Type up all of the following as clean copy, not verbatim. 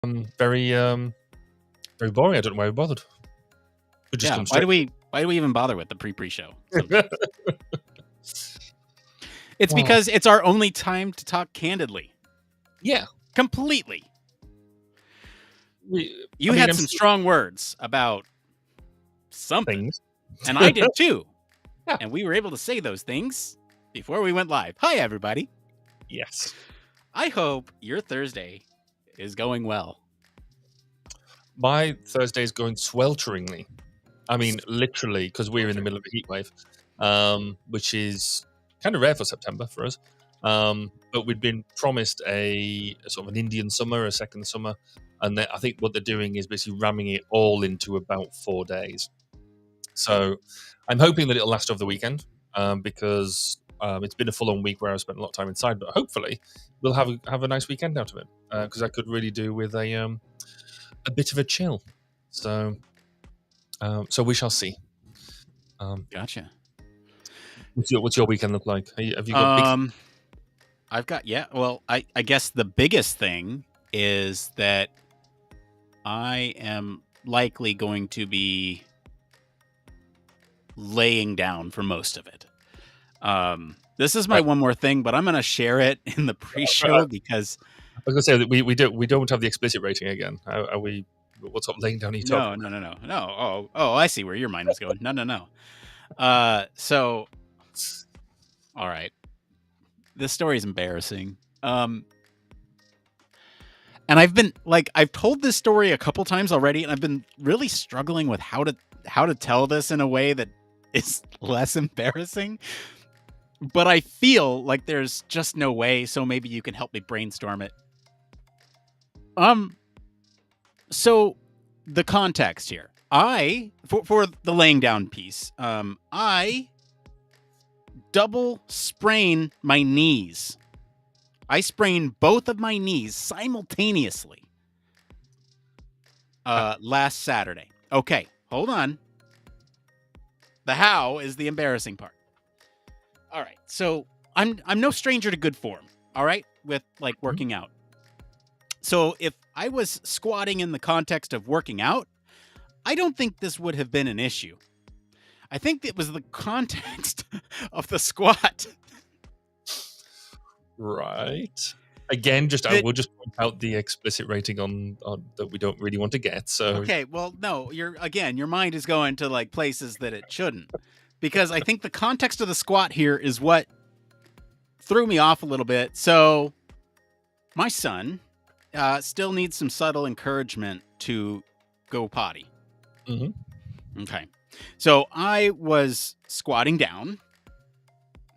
Very very boring. I don't know why we bothered. We just come Why do straight. we even bother with the pre-show? It's because it's our only time to talk candidly. Yeah. Completely. You had some strong words about something. Things. And I did too. Yeah. And we were able to say those things before we went live. Hi, everybody. Yes. I hope your Thursday is going well. My Thursday is going swelteringly. I mean, literally, because we're in the middle of a heat wave, which is kind of rare for September for us. But we'd been promised a sort of an Indian summer, a second summer, and I think what they're doing is basically ramming it all into about 4 days. So I'm hoping that it'll last over the weekend, because it's been a full-on week where I've spent a lot of time inside. But hopefully, we'll have a nice weekend out of it, because I could really do with a bit of a chill. So we shall see. Gotcha. What's your weekend look like? Have you got I've got, well, I guess the biggest thing is that I am likely going to be laying down for most of it. This is my one more thing, but I'm going to share it in the pre-show because I was going to say that we don't have the explicit rating again. Are we? What's up? Laying down? No. Oh, I see where your mind was going. No. So, all right. This story is embarrassing. And I've told this story a couple times already, and I've been really struggling with how to tell this in a way that is less embarrassing. But I feel like there's just no way, so maybe you can help me brainstorm it. So the context here. For the laying down piece, I double sprain my knees. I sprained both of my knees simultaneously last Saturday. Okay, hold on. The how is the embarrassing part. All right, so I'm no stranger to good form, all right, with like working out. So if I was squatting in the context of working out, I don't think this would have been an issue. I think it was the context of the squat. Right. Again, I will just point out the explicit rating on that we don't really want to get. So okay, well, no, your mind is going to like places that it shouldn't, because I think the context of the squat here is what threw me off a little bit. So my son still needs some subtle encouragement to go potty. Mm-hmm. Okay. So I was squatting down,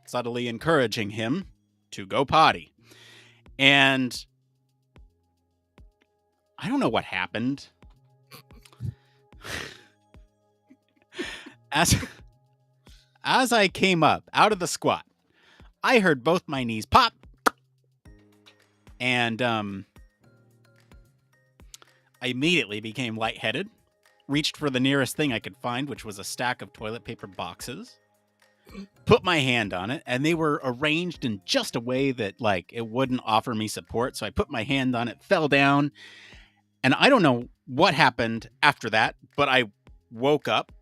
subtly encouraging him to go potty. And I don't know what happened. As I came up out of the squat, I heard both my knees pop. And I immediately became lightheaded. Reached for the nearest thing I could find, which was a stack of toilet paper boxes. Put my hand on it, and they were arranged in just a way that like it wouldn't offer me support. So I put my hand on it, fell down, and I don't know what happened after that, but I woke up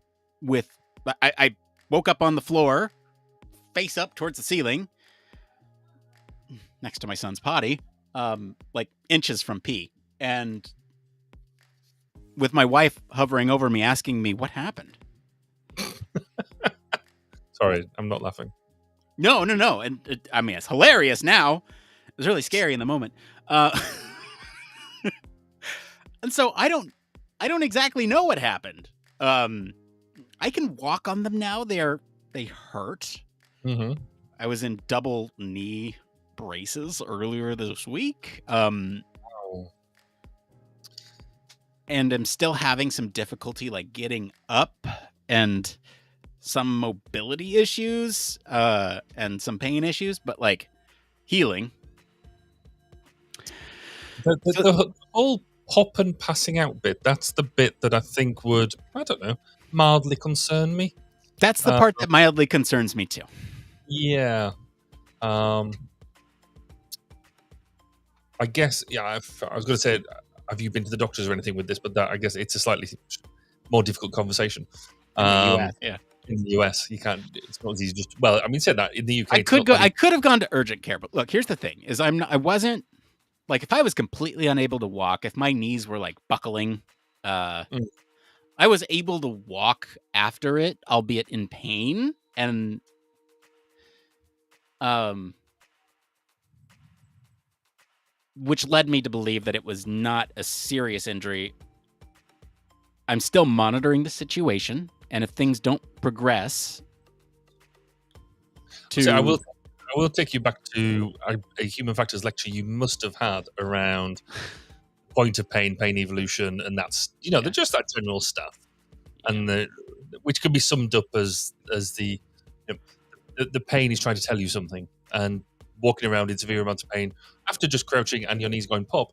I woke up on the floor, face up towards the ceiling, next to my son's potty, like inches from pee, and with my wife hovering over me, asking me what happened. Sorry, I'm not laughing. No. And I mean, it's hilarious now. It was really scary in the moment. And so I don't exactly know what happened. I can walk on them now. They hurt. Mm-hmm. I was in double knee braces earlier this week. And I'm still having some difficulty like getting up and some mobility issues and some pain issues, but like healing. The whole pop and passing out bit, that's the bit that I think would, I don't know, mildly concern me. That's the part that mildly concerns me too. Yeah. I guess, yeah, I was going to say, have you been to the doctors or anything with this? But that, I guess it's a slightly more difficult conversation. In the US, yeah. In the US, you can't. It's not as easy. Just well, I mean, said that in the UK, I could have gone to urgent care, but look, here's the thing: is I wasn't like if I was completely unable to walk, if my knees were like buckling, I was able to walk after it, albeit in pain, and which led me to believe that it was not a serious injury. I'm still monitoring the situation, and if things don't progress, So I will take you back to a human factors lecture you must have had around point of pain evolution, and that's just that general stuff, and which can be summed up as the pain is trying to tell you something, and walking around in severe amounts of pain after just crouching and your knees going pop.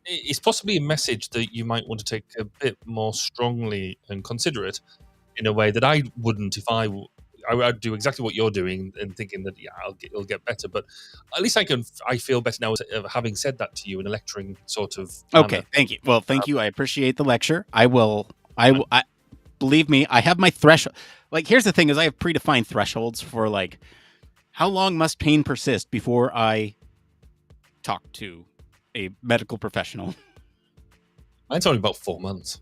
It's possibly a message that you might want to take a bit more strongly and consider it in a way that I wouldn't if I'd do exactly what you're doing and thinking that it'll get better. But at least I feel better now having said that to you in a lecturing sort of manner. Okay, thank you. Well, thank you. I appreciate the lecture. I believe me, I have my threshold. Like, here's the thing: is I have predefined thresholds for like how long must pain persist before I talk to a medical professional. Mine's only about 4 months.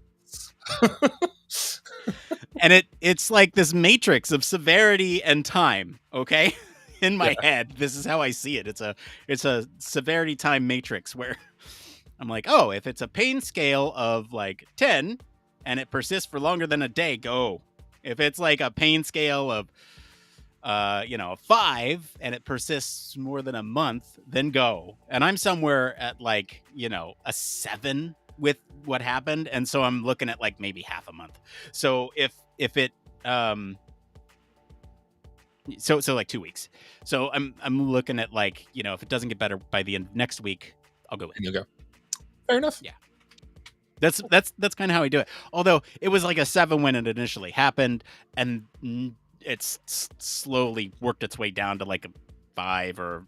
And it's like this matrix of severity and time, okay? In my head, this is how I see it. It's a severity time matrix where I'm like, oh, if it's a pain scale of like 10 and it persists for longer than a day, go. If it's like a pain scale of 5 and it persists more than a month, then go. And I'm somewhere at like, a 7 with what happened, and so I'm looking at like maybe half a month. So if it so like 2 weeks. So I'm looking at like, if it doesn't get better by the end of next week, I'll go in. And you'll go. Fair enough. Yeah. That's kind of how I do it. Although it was like a 7 when it initially happened, and it's slowly worked its way down to like a 5, or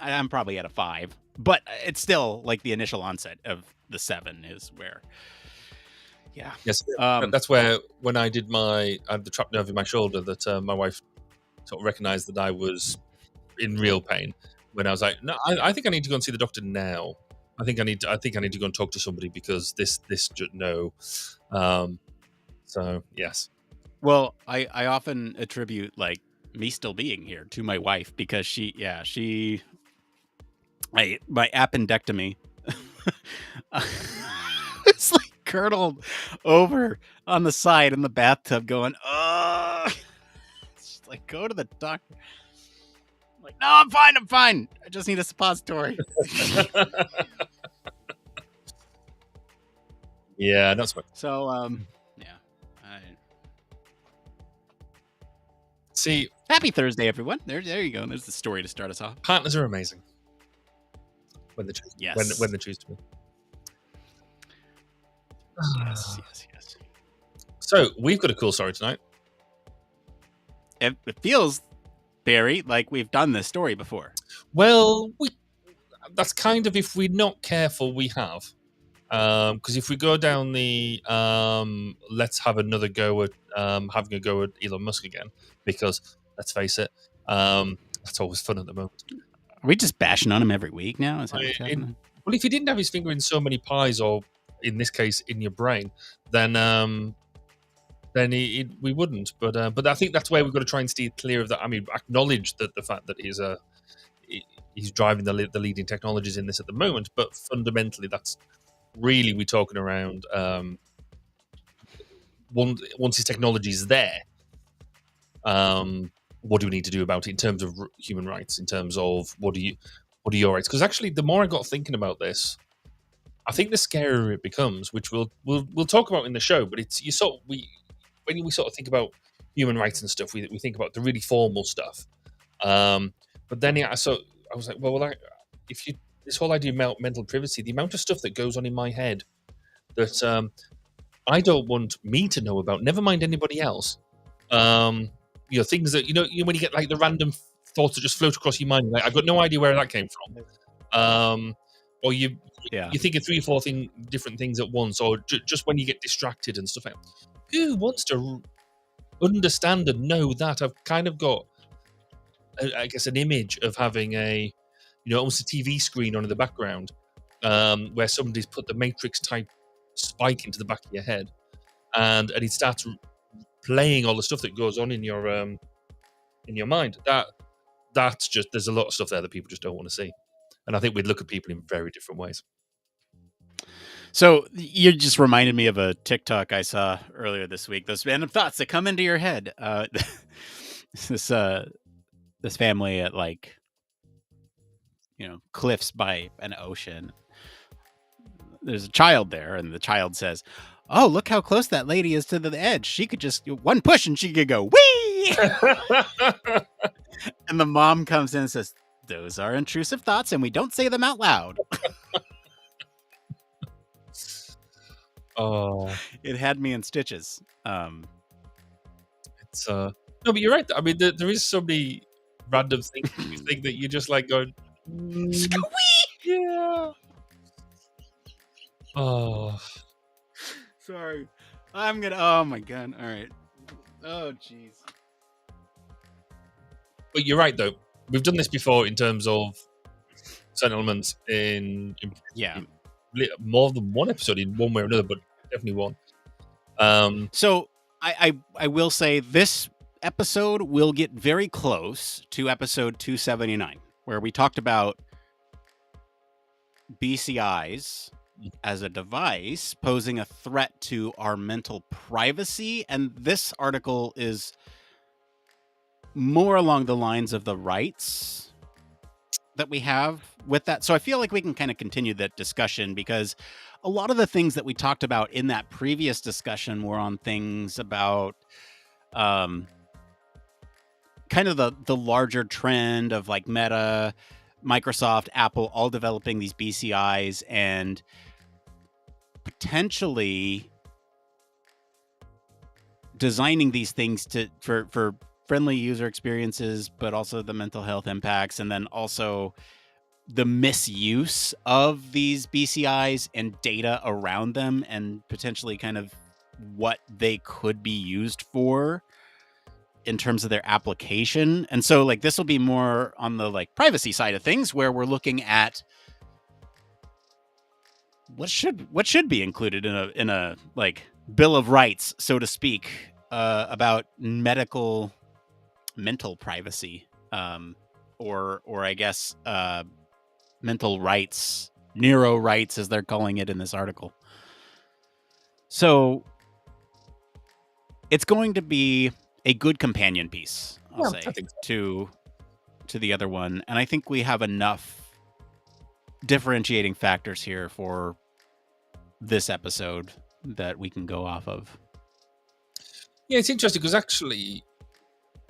I'm probably at a 5, but it's still like the initial onset of the 7 is where. Yeah. Yes. That's where when I did I had the trapped nerve in my shoulder that my wife sort of recognized that I was in real pain. When I was like, no, I think I need to go and see the doctor now. I think I need to go and talk to somebody because this no. So yes. Well, I often attribute like me still being here to my wife because my appendectomy it's like curdled over on the side in the bathtub going, oh, it's like, go to the doctor. I'm like, no, I'm fine. I just need a suppository. Yeah, that's what. So, yeah. See, happy Thursday, everyone. There you go. There's the story to start us off. Partners are amazing when they choose. Yes. When they choose to be. Yes. So we've got a cool story tonight. It feels, Barry, like we've done this story before. Well, that's kind of, if we're not careful, we have. Because if we go down the let's have another go at having a go at Elon Musk again, because let's face it, that's always fun at the moment. Are we just bashing on him every week now? Is that what's happening? Well, if he didn't have his finger in so many pies, or in this case, in your brain, then we wouldn't. But I think that's where we've got to try and steer clear of that. I mean, acknowledge that the fact that he's driving the leading technologies in this at the moment, but fundamentally, that's really we're talking around. Once his technology is there, what do we need to do about it in terms of human rights? In terms of what are your rights? Because actually, the more I got thinking about this, I think the scarier it becomes, which we'll talk about in the show. But it's when we sort of think about human rights and stuff, we think about the really formal stuff. But then I was like, well, if you this whole idea of mental privacy, the amount of stuff that goes on in my head that I don't want me to know about, never mind anybody else. Things that when you get like the random thoughts that just float across your mind, like, I've got no idea where that came from. or you're Yeah. thinking 3 or 4 different things at once, or just when you get distracted and stuff like that. Who wants to understand and know that? I've kind of got, I guess, an image of having a, almost a TV screen on in the background, where somebody's put the Matrix type spike into the back of your head, and it starts playing all the stuff that goes on in your mind. That's just, there's a lot of stuff there that people just don't want to see, and I think we'd look at people in very different ways. So you just reminded me of a TikTok I saw earlier this week. Those random thoughts that come into your head. This family at like, cliffs by an ocean. There's a child there, and the child says, "Oh, look how close that lady is to the edge. She could just one push and she could go whee." And the mom comes in and says, "Those are intrusive thoughts, and we don't say them out loud." Oh, it had me in stitches. It's no, but you're right. I mean, there is so many random things you think that you just like going, yeah. Oh, sorry. I'm gonna. Oh my god! All right. Oh jeez. But you're right, though. We've done this before in terms of certain elements in more than one episode in one way or another, but definitely one. So I will say this episode will get very close to episode 279, where we talked about BCIs as a device posing a threat to our mental privacy. And this article is more along the lines of the rights that we have with that. So I feel like we can kind of continue that discussion, because a lot of the things that we talked about in that previous discussion were on things about kind of the larger trend of like Meta, Microsoft, Apple, all developing these BCIs and potentially designing these things for friendly user experiences, but also the mental health impacts, and then also the misuse of these BCIs and data around them, and potentially kind of what they could be used for in terms of their application. And so like this will be more on the like privacy side of things, where we're looking at what should be included in a like Bill of Rights, so to speak, about mental privacy, or I guess mental rights, neurorights, as they're calling it in this article. So it's going to be a good companion piece, I'll say, to the other one. And I think we have enough differentiating factors here for this episode that we can go off of. Yeah, it's interesting because actually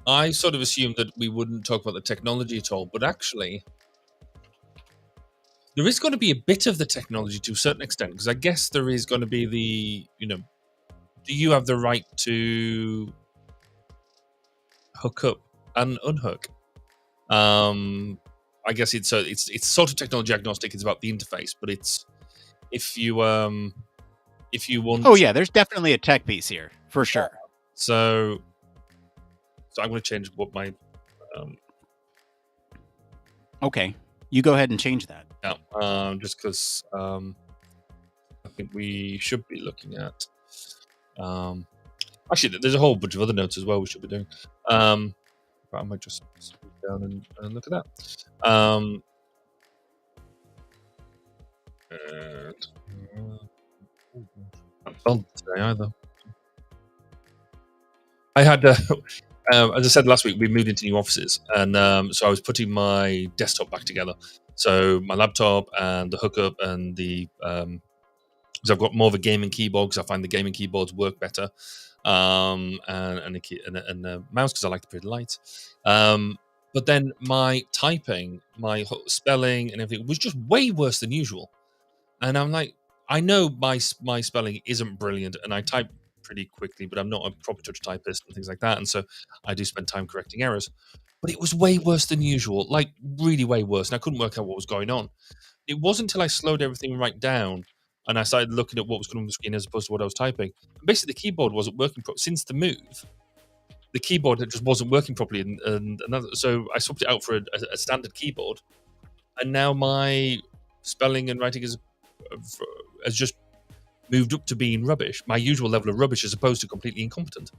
I sort of assumed that we wouldn't talk about the technology at all, but actually there is going to be a bit of the technology to a certain extent, because I guess there is going to be the, do you have the right to hook up and unhook? I guess it's sort of technology agnostic. It's about the interface, but it's if you want. Oh yeah, there's definitely a tech piece here for sure. So I'm going to change what my. Okay, you go ahead and change that. Yeah, just because I think we should be looking at. Actually, there's a whole bunch of other notes as well we should be doing. But I might just scroll down and look at that. Not fun today either. I had, as I said last week, we moved into new offices, and so I was putting my desktop back together. So my laptop and the hookup and the because I've got more of a gaming keyboard, because I find the gaming keyboards work better, and a mouse because I like the pretty light. But then my typing, my spelling, and everything was just way worse than usual. And I'm like, I know my spelling isn't brilliant, and I type pretty quickly, but I'm not a proper touch typist and things like that. And so I do spend time correcting errors. But it was way worse than usual, like really way worse. And I couldn't work out what was going on. it wasn't until I slowed everything right down and I started looking at what was going on the screen as opposed to what I was typing. Basically, the keyboard wasn't working properly since the move. The keyboard just wasn't working properly, and so I swapped it out for a standard keyboard, and now my spelling and writing has just moved up to being rubbish, my usual level of rubbish, as opposed to completely incompetent.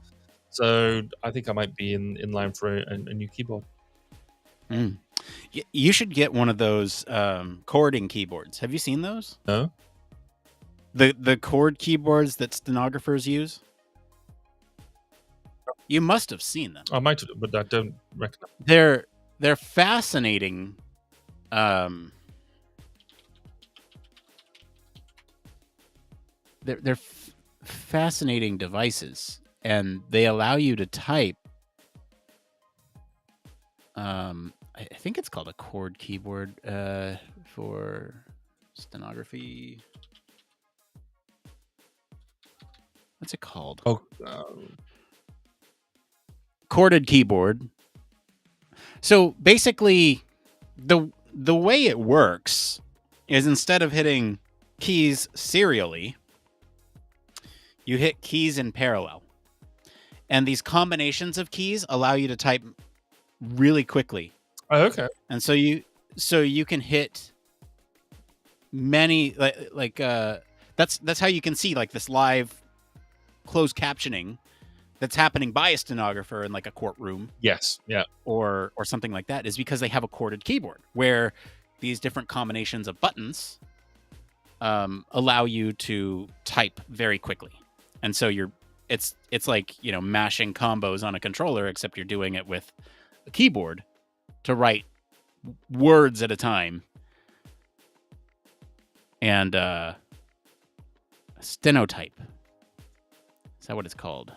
So I think I might be in line for a new keyboard. You should get one of those chording keyboards. Have you seen those? No. The chord keyboards that stenographers use? You must have seen them. I might have, but I don't recognize. They're fascinating. They're fascinating devices, and they allow you to type. I think it's called a chord keyboard for stenography. What's it called? Oh, chorded keyboard. So basically, the way it works is instead of hitting keys serially, you hit keys in parallel. And these combinations of keys allow you to type really quickly. Oh, okay. And so you can hit many that's how you can see like this live closed captioning that's happening by a stenographer in like a courtroom. Yes, yeah. Or something like that, is because they have a chorded keyboard where these different combinations of buttons allow you to type very quickly. And so it's like, mashing combos on a controller, except you're doing it with a keyboard to write words at a time. And stenotype. Is that what it's called?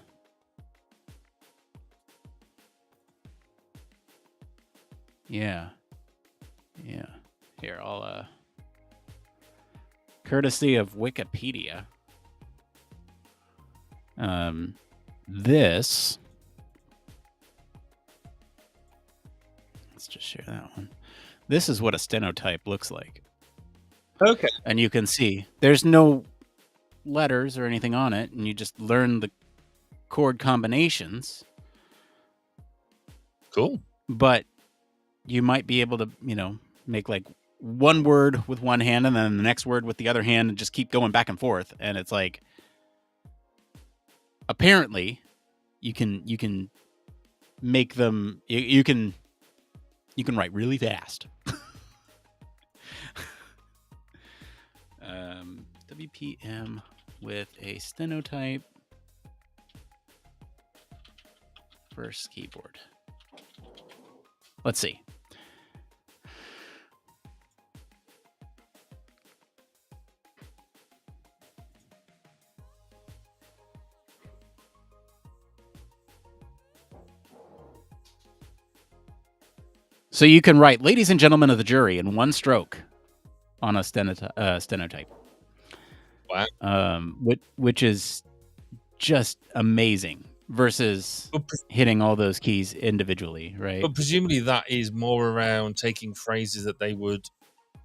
Yeah. Here, I'll courtesy of Wikipedia. This. Let's just share that one. This is what a stenotype looks like. Okay. And you can see there's no letters or anything on it, and you just learn the chord combinations. Cool. But you might be able to, make like one word with one hand and then the next word with the other hand and just keep going back and forth. And it's like, apparently you can make them, you can write really fast. WPM with a stenotype first keyboard. Let's see. So you can write, ladies and gentlemen of the jury, in one stroke on a stenotype. Wow. Which is just amazing versus hitting all those keys individually, right? But presumably that is more around taking phrases that they would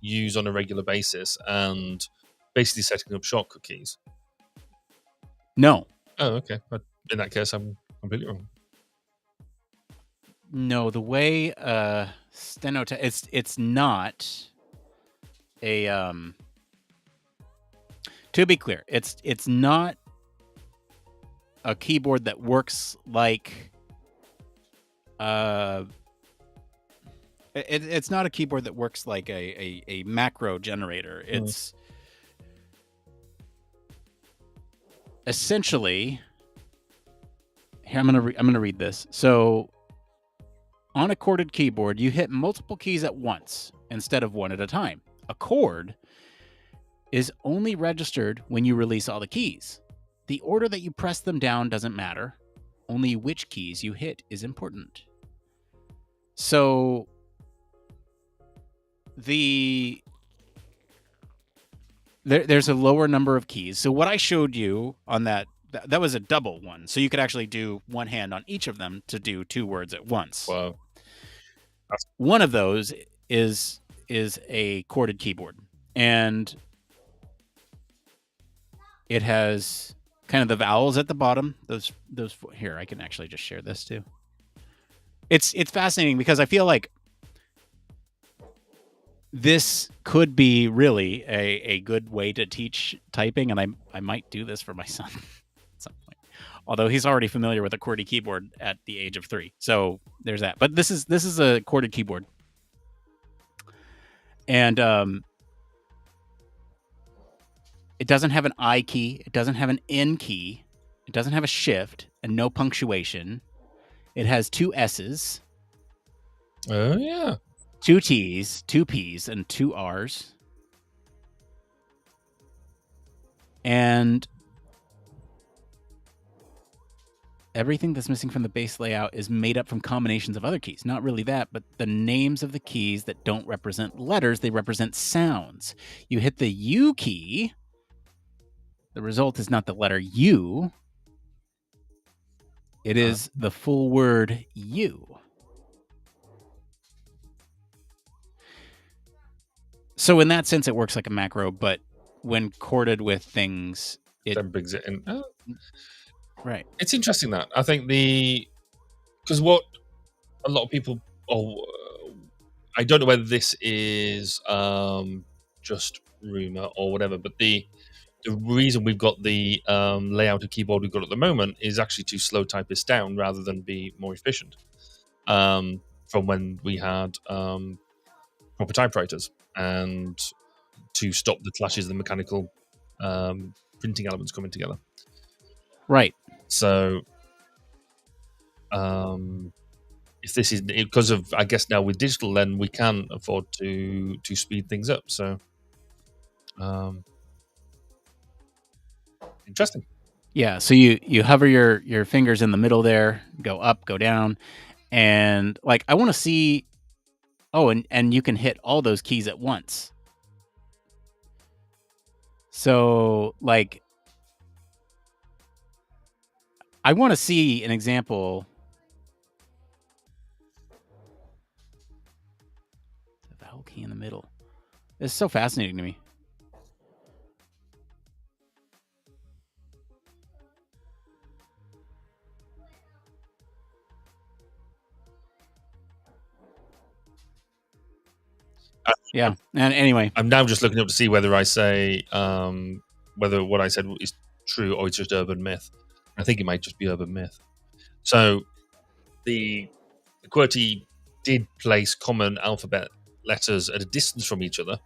use on a regular basis and basically setting up shortcut keys. No. Oh, okay. But in that case, I'm completely wrong. No, the way stenotype, it's not a to be clear, it's not a keyboard that works like it's not a keyboard that works like a macro generator. It's essentially, here, I'm gonna read this. So on a chorded keyboard, you hit multiple keys at once instead of one at a time. A chord is only registered when you release all the keys. The order that you press them down doesn't matter. Only which keys you hit is important. So there's a lower number of keys. So what I showed you on that was a double one. So you could actually do one hand on each of them to do two words at once. Wow. One of those is a chorded keyboard. and it has kind of the vowels at the bottom. Those here, I can actually just share this too. It's fascinating because I feel like this could be really a good way to teach typing, and I might do this for my son at some point. Although he's already familiar with a QWERTY keyboard at the age of 3, so there's that. But this is a QWERTY keyboard, and it doesn't have an I key, it doesn't have an N key, it doesn't have a shift, and no punctuation. It has 2 S's. Oh yeah. 2 T's, 2 P's, and 2 R's. And everything that's missing from the base layout is made up from combinations of other keys. Not really that, but the names of the keys that don't represent letters, they represent sounds. You hit the U key, the result is not the letter U. It is the full word you. So in that sense, it works like a macro, but when corded with things, it then brings it in. Oh. Right. It's interesting that I think because what a lot of people, I don't know whether this is just rumor or whatever, but the reason we've got the layout of keyboard we've got at the moment is actually to slow typists down rather than be more efficient. From when we had proper typewriters, and to stop the clashes of the mechanical printing elements coming together. Right. So if this is because of, I guess now with digital, then we can afford to speed things up. So interesting. Yeah. So you hover your fingers in the middle there, go up, go down, and like I want to see. Oh, and you can hit all those keys at once. So like I want to see an example. The vowel key in the middle. It's so fascinating to me. Yeah. And anyway, I'm now just looking up to see whether I say whether what I said is true or it's just urban myth. I think it might just be urban myth. So the QWERTY did place common alphabet letters at a distance from each other,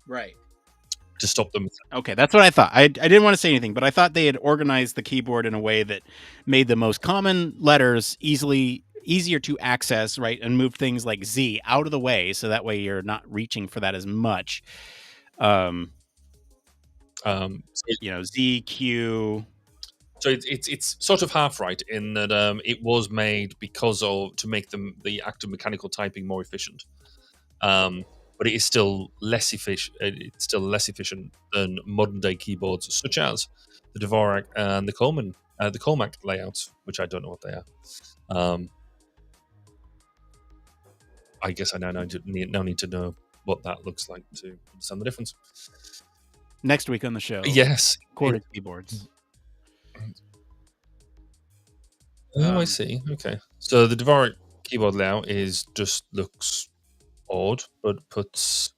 right, to stop them. Okay, that's what I thought. I didn't want to say anything, but I thought they had organized the keyboard in a way that made the most common letters easier to access, right, and moved things like Z out of the way, so that way you're not reaching for that as much. Z, Q. So it's sort of half right in that it was made to make the act of mechanical typing more efficient. But it is still less efficient. It's still less efficient than modern day keyboards, such as the Dvorak and the Colemak layouts, which I don't know what they are. I guess I now need to know what that looks like to understand the difference. Next week on the show, yes, corded keyboards. I see. Okay, so the Dvorak keyboard layout looks odd, but puts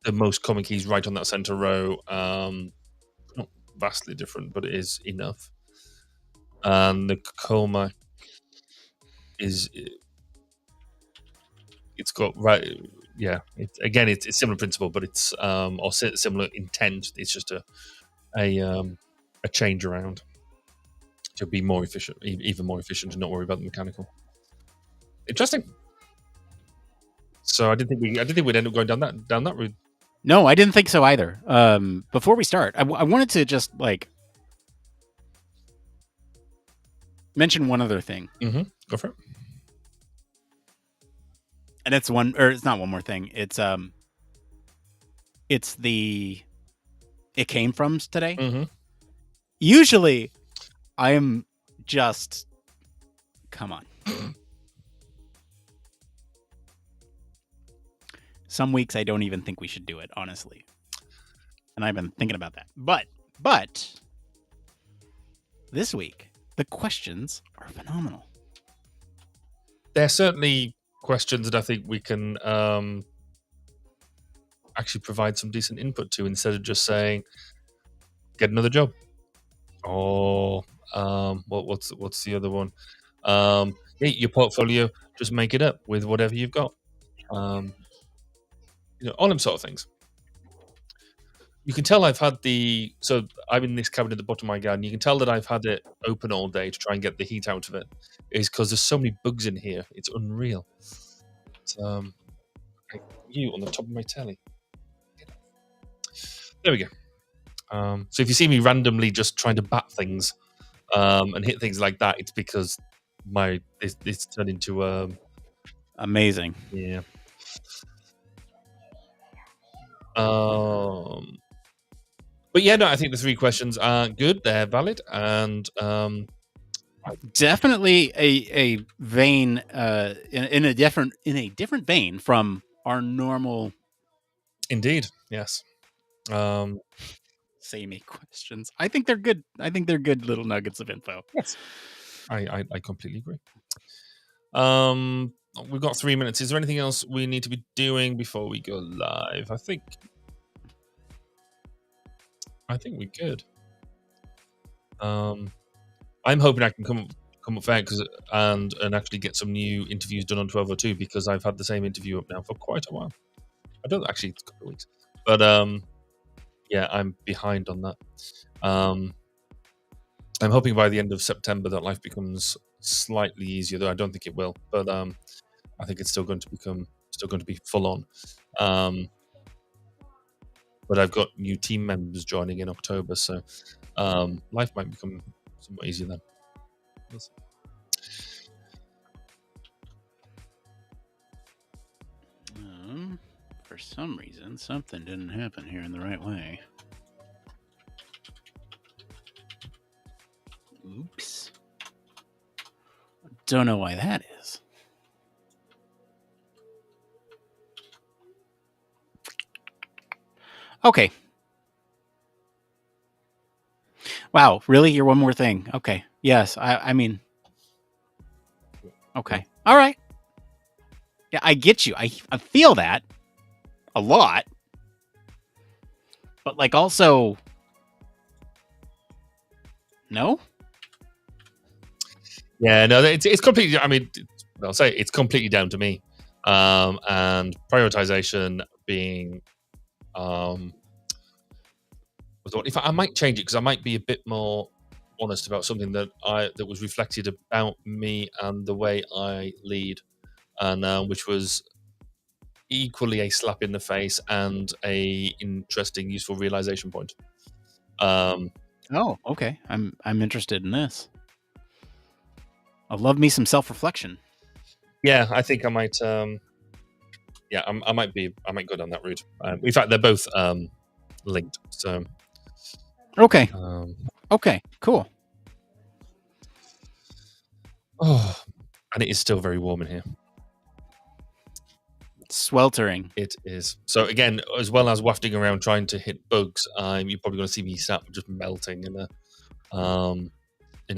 the most common keys right on that center row. Not vastly different, but it is enough. And the Colemak it's got right. Yeah, it's a similar principle, but it's or similar intent. It's just a change around to be more efficient, even more efficient, and not worry about the mechanical. Interesting. So I didn't think we'd end up going down that route. No, I didn't think so either. Before we start, I wanted to just mention one other thing. Mm-hmm. Go for it. And it's not one more thing. It's it came from today. Mm-hmm. Usually, I am just come on. some weeks I don't even think we should do it, honestly. And I've been thinking about that. But this week, the questions are phenomenal. They're certainly questions that I think we can actually provide some decent input to, instead of just saying, get another job. Or what's the other one? Your portfolio, just make it up with whatever you've got. All them sort of things. You can tell I've had so I'm in this cabin at the bottom of my garden. You can tell that I've had it open all day to try and get the heat out of it. Is because there's so many bugs in here. It's unreal. You on the top of my telly. There we go. So if you see me randomly just trying to bat things and hit things like that, it's because it's turned into amazing. Yeah. But yeah, no, I think the 3 questions are good. They're valid, and definitely a vein in a different vein from our normal. Indeed, yes. Samey questions. I think they're good. I think they're good little nuggets of info. Yes, I completely agree. We've got 3 minutes. Is there anything else we need to be doing before we go live? I think we're good. I'm hoping I can come up fair and actually get some new interviews done on 1202, because I've had the same interview up now for quite a while. I don't actually, it's a couple of weeks, but yeah, I'm behind on that. I'm hoping by the end of September that life becomes slightly easier, though I don't think it will. But I think it's still going to be full on. But I've got new team members joining in October, so life might become somewhat easier then. For some reason, something didn't happen here in the right way. Oops. Don't know why that is. Okay. Wow, really? You're one more thing. Okay. Yes, I mean... Okay. All right. Yeah, I get you. I feel that a lot. But, like, also... No? Yeah, no, it's completely... I mean, I'll say it's completely down to me. And prioritization being... if I might change it, because I might be a bit more honest about something that was reflected about me and the way I lead, and which was equally a slap in the face and a interesting, useful realization point. Oh, okay. I'm interested in this. I love me some self-reflection. Yeah, I think I might. Yeah, I might go down that route. In fact, they're both linked. So. Okay. Okay. Cool. Oh, and it is still very warm in here. Sweltering. It is. So again, as well as wafting around trying to hit bugs, you're probably going to see me sat just melting in a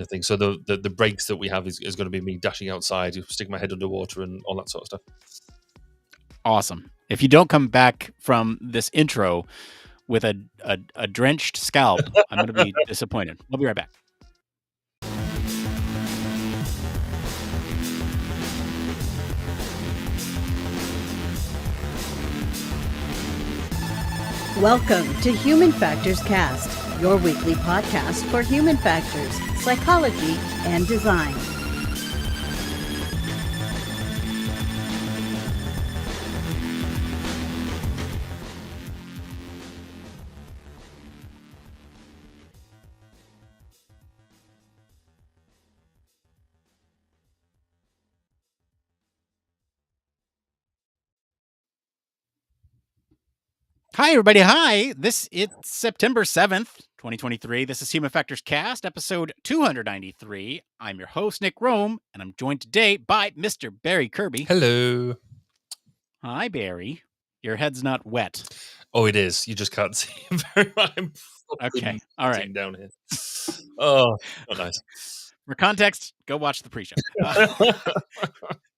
thing. So the breaks that we have is going to be me dashing outside, sticking my head underwater, and all that sort of stuff. Awesome. If you don't come back from this intro with a drenched scalp, I'm going to be disappointed. I'll be right back. Welcome to Human Factors Cast, your weekly podcast for human factors, psychology, and design. Hi, everybody. Hi. It's September 7th, 2023. This is Human Factors Cast, episode 293. I'm your host, Nick Roome, and I'm joined today by Mr. Barry Kirby. Hello. Hi, Barry. Your head's not wet. Oh, it is. You just can't see him very well. I'm Okay. All right. sitting down here. Oh, not nice. For context, go watch the pre-show.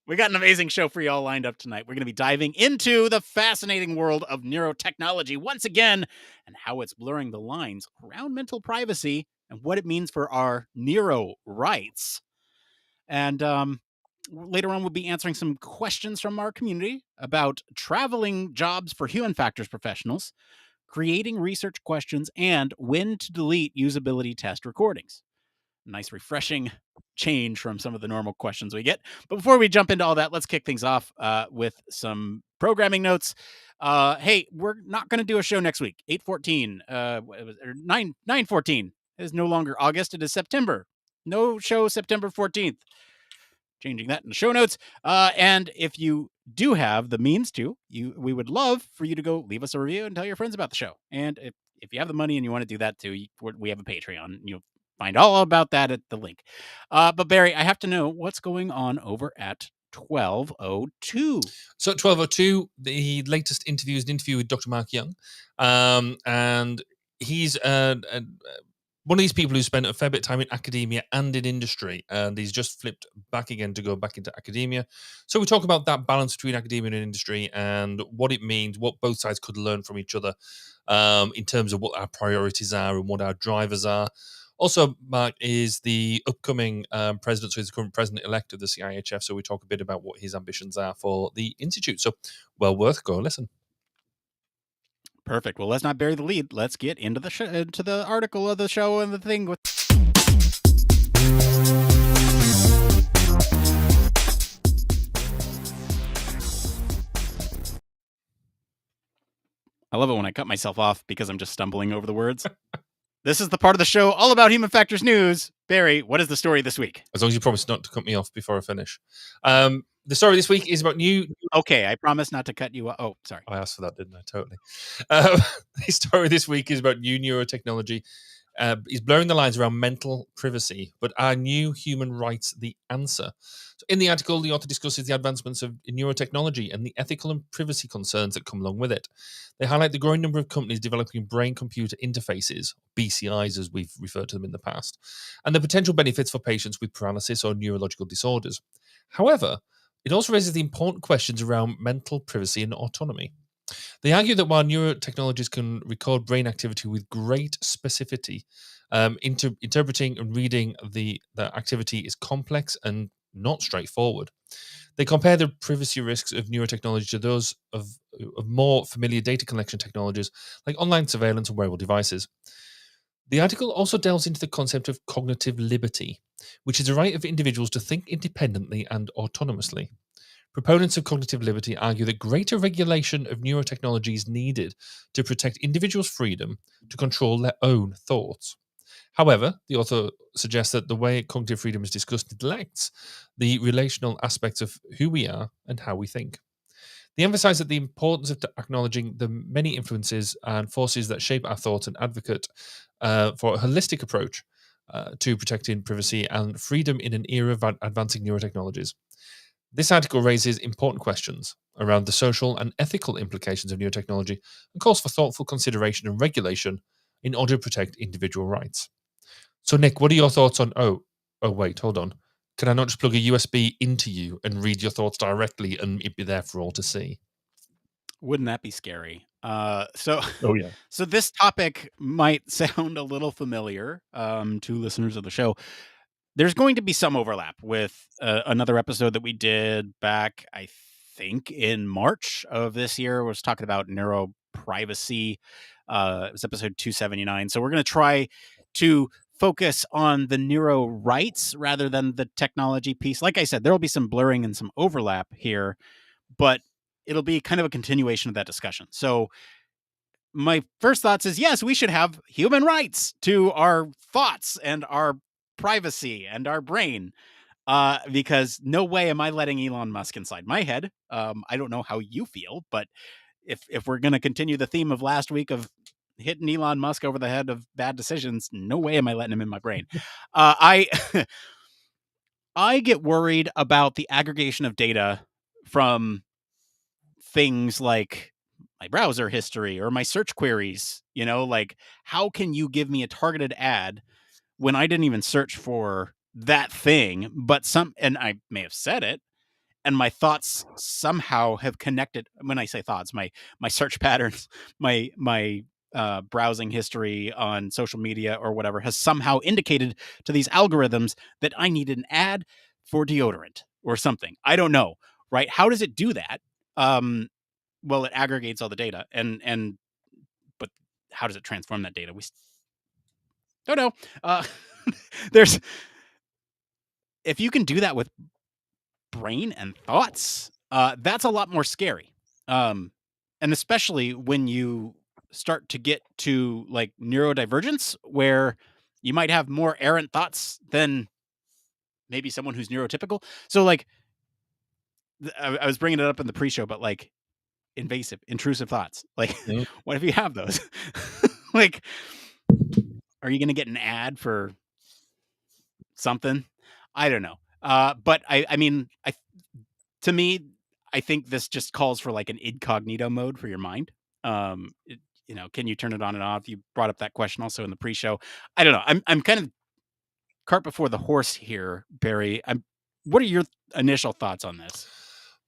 We got an amazing show for you all lined up tonight. We're going to be diving into the fascinating world of neurotechnology once again, and how it's blurring the lines around mental privacy and what it means for our neuro rights. And later on, we'll be answering some questions from our community about traveling jobs for human factors professionals, creating research questions, and when to delete usability test recordings. Nice, refreshing change from some of the normal questions we get. But before we jump into all that, let's kick things off with some programming notes. Hey, we're not going to do a show next week. 8/14, or 9/14 is no longer August. It is September. No show September 14th. Changing that in the show notes. And if you do have the means to, we would love for you to go leave us a review and tell your friends about the show. And if you have the money and you want to do that too, we have a Patreon. You'll find all about that at the link. But Barry, I have to know what's going on over at 1202. So at 1202, the latest interview is an interview with Dr. Mark Young. And he's one of these people who spent a fair bit of time in academia and in industry, and he's just flipped back again to go back into academia. So we talk about that balance between academia and industry and what it means, what both sides could learn from each other in terms of what our priorities are and what our drivers are. Also, Mark is the upcoming president, so he's the current president-elect of the CIHF, so we talk a bit about what his ambitions are for the Institute. So, well worth go and listen. Perfect. Well, let's not bury the lead. Let's get into the into the article of the show and the thing with. I love it when I cut myself off because I'm just stumbling over the words. This is the part of the show all about human factors news. Barry, what is the story this week? As long as you promise not to cut me off before I finish. The story this week is about new... Okay, I promise not to cut you off. Oh, sorry. I asked for that, didn't I? Totally. The story this week is about new neurotechnology. Is blurring the lines around mental privacy, but are new human rights the answer? So in the article, the author discusses the advancements of neurotechnology and the ethical and privacy concerns that come along with it. They highlight the growing number of companies developing brain-computer interfaces, BCIs as we've referred to them in the past, and the potential benefits for patients with paralysis or neurological disorders. However, it also raises the important questions around mental privacy and autonomy. They argue that while neurotechnologies can record brain activity with great specificity, interpreting and reading the activity is complex and not straightforward. They compare the privacy risks of neurotechnology to those of more familiar data collection technologies like online surveillance and wearable devices. The article also delves into the concept of cognitive liberty, which is the right of individuals to think independently and autonomously. Proponents of cognitive liberty argue that greater regulation of neurotechnology is needed to protect individuals' freedom to control their own thoughts. However, the author suggests that the way cognitive freedom is discussed neglects the relational aspects of who we are and how we think. They emphasize that the importance of acknowledging the many influences and forces that shape our thoughts and advocate for a holistic approach to protecting privacy and freedom in an era of advancing neurotechnologies. This article raises important questions around the social and ethical implications of neurotechnology and calls for thoughtful consideration and regulation in order to protect individual rights. So, Nick, what are your thoughts on... Oh, wait, hold on. Can I not just plug a USB into you and read your thoughts directly and it'd be there for all to see? Wouldn't that be scary? Oh, yeah. So this topic might sound a little familiar to listeners of the show. There's going to be some overlap with another episode that we did back, I think, in March of this year. I was talking about neuro privacy. It was episode 279. So we're going to try to focus on the neuro rights rather than the technology piece. Like I said, there will be some blurring and some overlap here, but it'll be kind of a continuation of that discussion. So my first thoughts is, yes, we should have human rights to our thoughts and our privacy and our brain, because no way am I letting Elon Musk inside my head. I don't know how you feel, but if we're going to continue the theme of last week of hitting Elon Musk over the head of bad decisions, no way am I letting him in my brain. I get worried about the aggregation of data from things like my browser history or my search queries. Like, how can you give me a targeted ad when I didn't even search for that thing, and I may have said it, and my thoughts somehow have connected. When I say thoughts, my search patterns, my browsing history on social media or whatever has somehow indicated to these algorithms that I need an ad for deodorant or something. I don't know, right? How does it do that? Well, it aggregates all the data, but how does it transform that data? We don't know. There's If you can do that with brain and thoughts, that's a lot more scary. And especially when you start to get to like neurodivergence, where you might have more errant thoughts than maybe someone who's neurotypical. So, like, I was bringing it up in the pre-show, but like invasive, intrusive thoughts. Like, what if you have those? Like, are you going to get an ad for something? I don't know. But I mean, to me, I think this just calls for like an incognito mode for your mind. Can you turn it on and off? You brought up that question also in the pre-show. I don't know. I'm kind of cart before the horse here, Barry. What are your initial thoughts on this?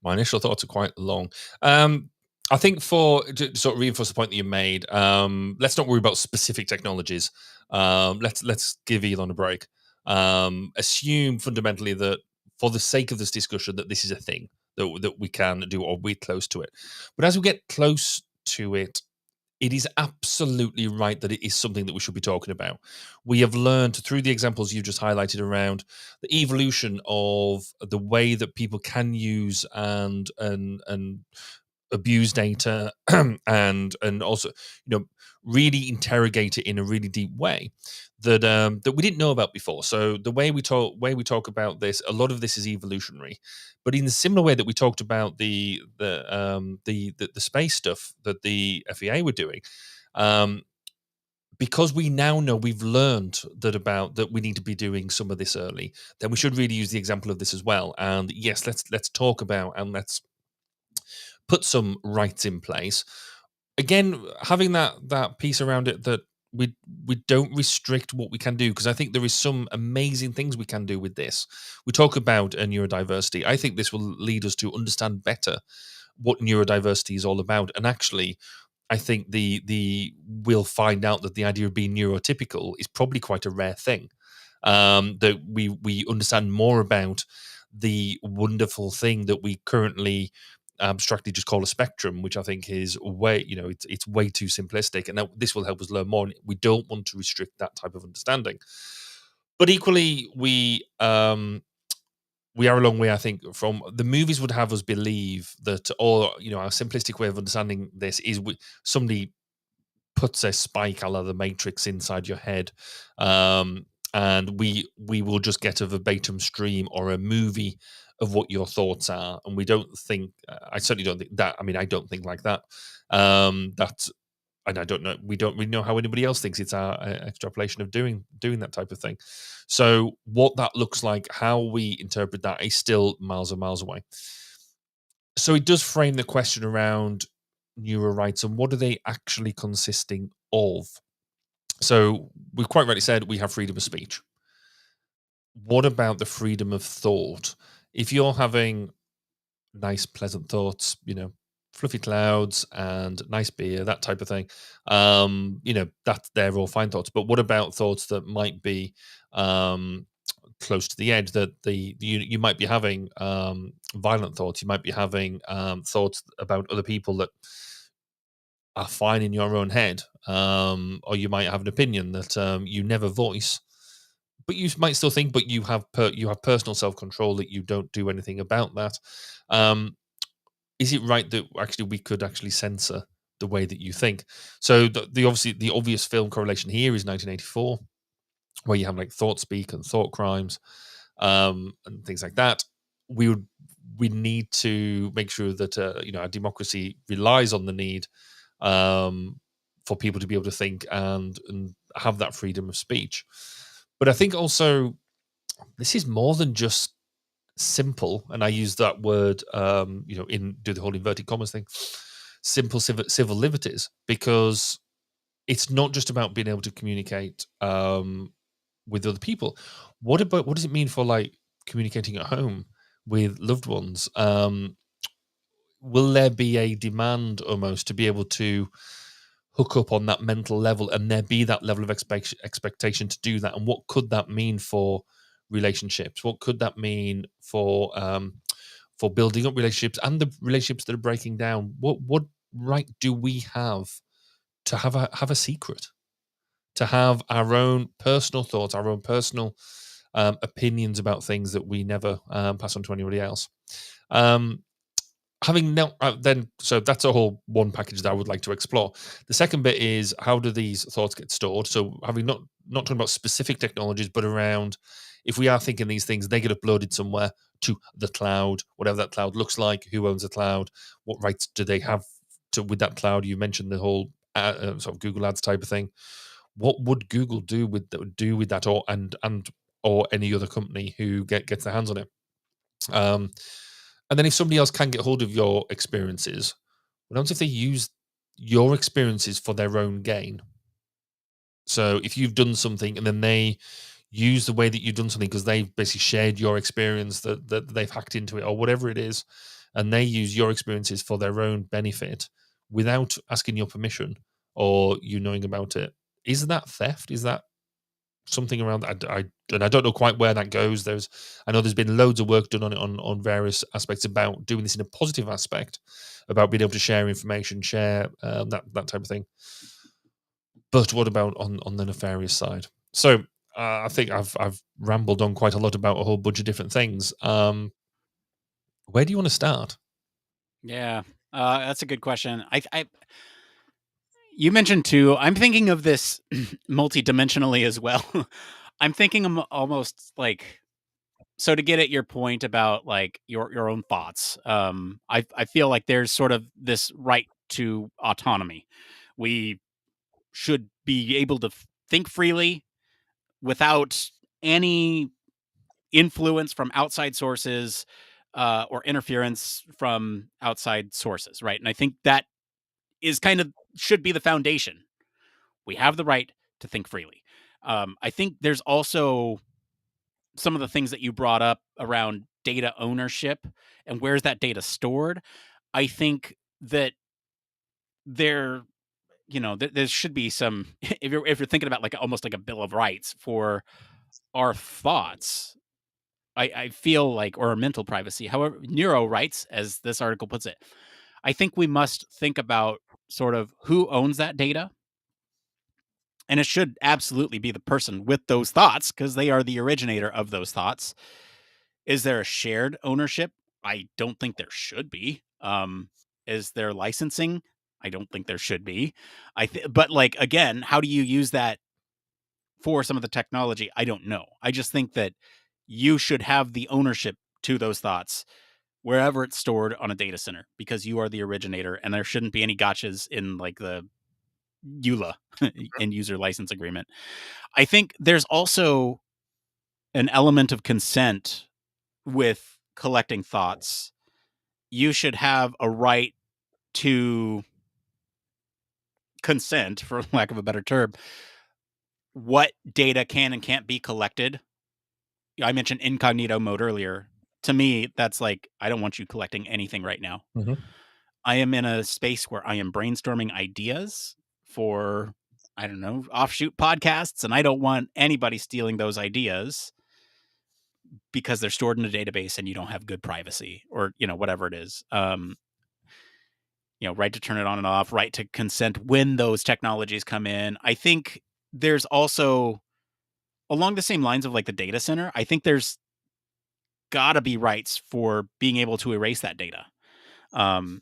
My initial thoughts are quite long. I think to sort of reinforce the point that you made, let's not worry about specific technologies. Let's give Elon a break. Assume fundamentally that for the sake of this discussion that this is a thing that we can do, or we're close to it. But as we get close to it, it is absolutely right that it is something that we should be talking about. We have learned through the examples you just highlighted around the evolution of the way that people can use and abuse data and also really interrogate it in a really deep way that we didn't know about before. So the way we talk about this, a lot of this is evolutionary, but in the similar way that we talked about the space stuff that the FEA were doing, because we now know, we've learned that we need to be doing some of this early, then we should really use the example of this as well. And yes, let's talk about and let's put some rights in place. Again, having that piece around it that we don't restrict what we can do, because I think there is some amazing things we can do with this. We talk about neurodiversity. I think this will lead us to understand better what neurodiversity is all about. And actually, I think we'll find out that the idea of being neurotypical is probably quite a rare thing. That we understand more about the wonderful thing that we currently abstractly just call a spectrum, which I think is it's way too simplistic, and this will help us learn more. We don't want to restrict that type of understanding, but equally we are a long way, I think, from the movies would have us believe that, or our simplistic way of understanding this is somebody puts a spike a la the Matrix inside your head, and we will just get a verbatim stream or a movie of what your thoughts are. And we don't think, I certainly don't think that. I mean, I don't think like that. That's, and I don't know. We don't really know how anybody else thinks. It's our extrapolation of doing that type of thing. So what that looks like, how we interpret that, is still miles and miles away. So it does frame the question around Neurorights and what are they actually consisting of. So we quite rightly said we have freedom of speech. What about the freedom of thought? If you're having nice, pleasant thoughts, fluffy clouds and nice beer, that type of thing, they're all fine thoughts. But what about thoughts that might be close to the edge, that you might be having violent thoughts, you might be having thoughts about other people that are fine in your own head, or you might have an opinion that you never voice, but you might still think, but you have personal self-control that you don't do anything about that. Is it right that actually we could actually censor the way that you think? So the obvious film correlation here is 1984, where you have like thought speak and thought crimes, and things like that. We need to make sure that our democracy relies on the need for people to be able to think and have that freedom of speech. But I think also this is more than just simple, and I use that word, in do the whole inverted commas thing. simple civil liberties, because it's not just about being able to communicate with other people. What does it mean for like communicating at home with loved ones? Will there be a demand almost to be able to hook up on that mental level, and there be that level of expectation to do that? And what could that mean for relationships? What could that mean for building up relationships and the relationships that are breaking down? What right do we have to have a secret, to have our own personal thoughts, our own personal opinions about things that we never pass on to anybody else? So that's a whole one package that I would like to explore. The second bit is, how do these thoughts get stored? So having not talking about specific technologies, but around, if we are thinking these things, they get uploaded somewhere to the cloud, whatever that cloud looks like. Who owns the cloud? What rights do they have with that cloud? You mentioned the whole sort of Google Ads type of thing. What would Google do with that, or any other company who gets their hands on it? And then if somebody else can get hold of your experiences, what happens if they use your experiences for their own gain? So if you've done something and then they use the way that you've done something because they've basically shared your experience, that they've hacked into it or whatever it is, and they use your experiences for their own benefit without asking your permission or you knowing about it, is that theft? Is that something around that? I don't know quite where that goes. I know there's been loads of work done on it on various aspects about doing this in a positive aspect, about being able to share information, share that type of thing. But what about on the nefarious side? So I think I've rambled on quite a lot about a whole bunch of different things. Where do you want to start? Yeah, that's a good question. You mentioned too, I'm thinking of this multidimensionally as well. I'm thinking almost like, so to get at your point about like your own thoughts, I feel like there's sort of this right to autonomy. We should be able to think freely without any influence from outside sources, or interference from outside sources, right? And I think that is kind of should be the foundation. We have the right to think freely. I think there's also some of the things that you brought up around data ownership and where's that data stored. I think that there, there should be some, if you're thinking about like almost like a bill of rights for our thoughts, I feel like, or mental privacy, however, Neurorights, as this article puts it, I think we must think about sort of who owns that data. And it should absolutely be the person with those thoughts because they are the originator of those thoughts. Is there a shared ownership? I don't think there should be. Is there licensing? I don't think there should be. But like, again, how do you use that for some of the technology? I don't know. I just think that you should have the ownership to those thoughts wherever it's stored on a data center because you are the originator, and there shouldn't be any gotchas in like the EULA end user license agreement. I think there's also an element of consent with collecting thoughts. You should have a right to consent, for lack of a better term, what data can and can't be collected. I mentioned incognito mode earlier. To me, that's like, I don't want you collecting anything right now. Mm-hmm. I am in a space where I am brainstorming ideas for, I don't know, offshoot podcasts, and I don't want anybody stealing those ideas because they're stored in a database and you don't have good privacy or, whatever it is. Right to turn it on and off, right to consent when those technologies come in. I think there's also, along the same lines of like the data center, I think there's gotta be rights for being able to erase that data. And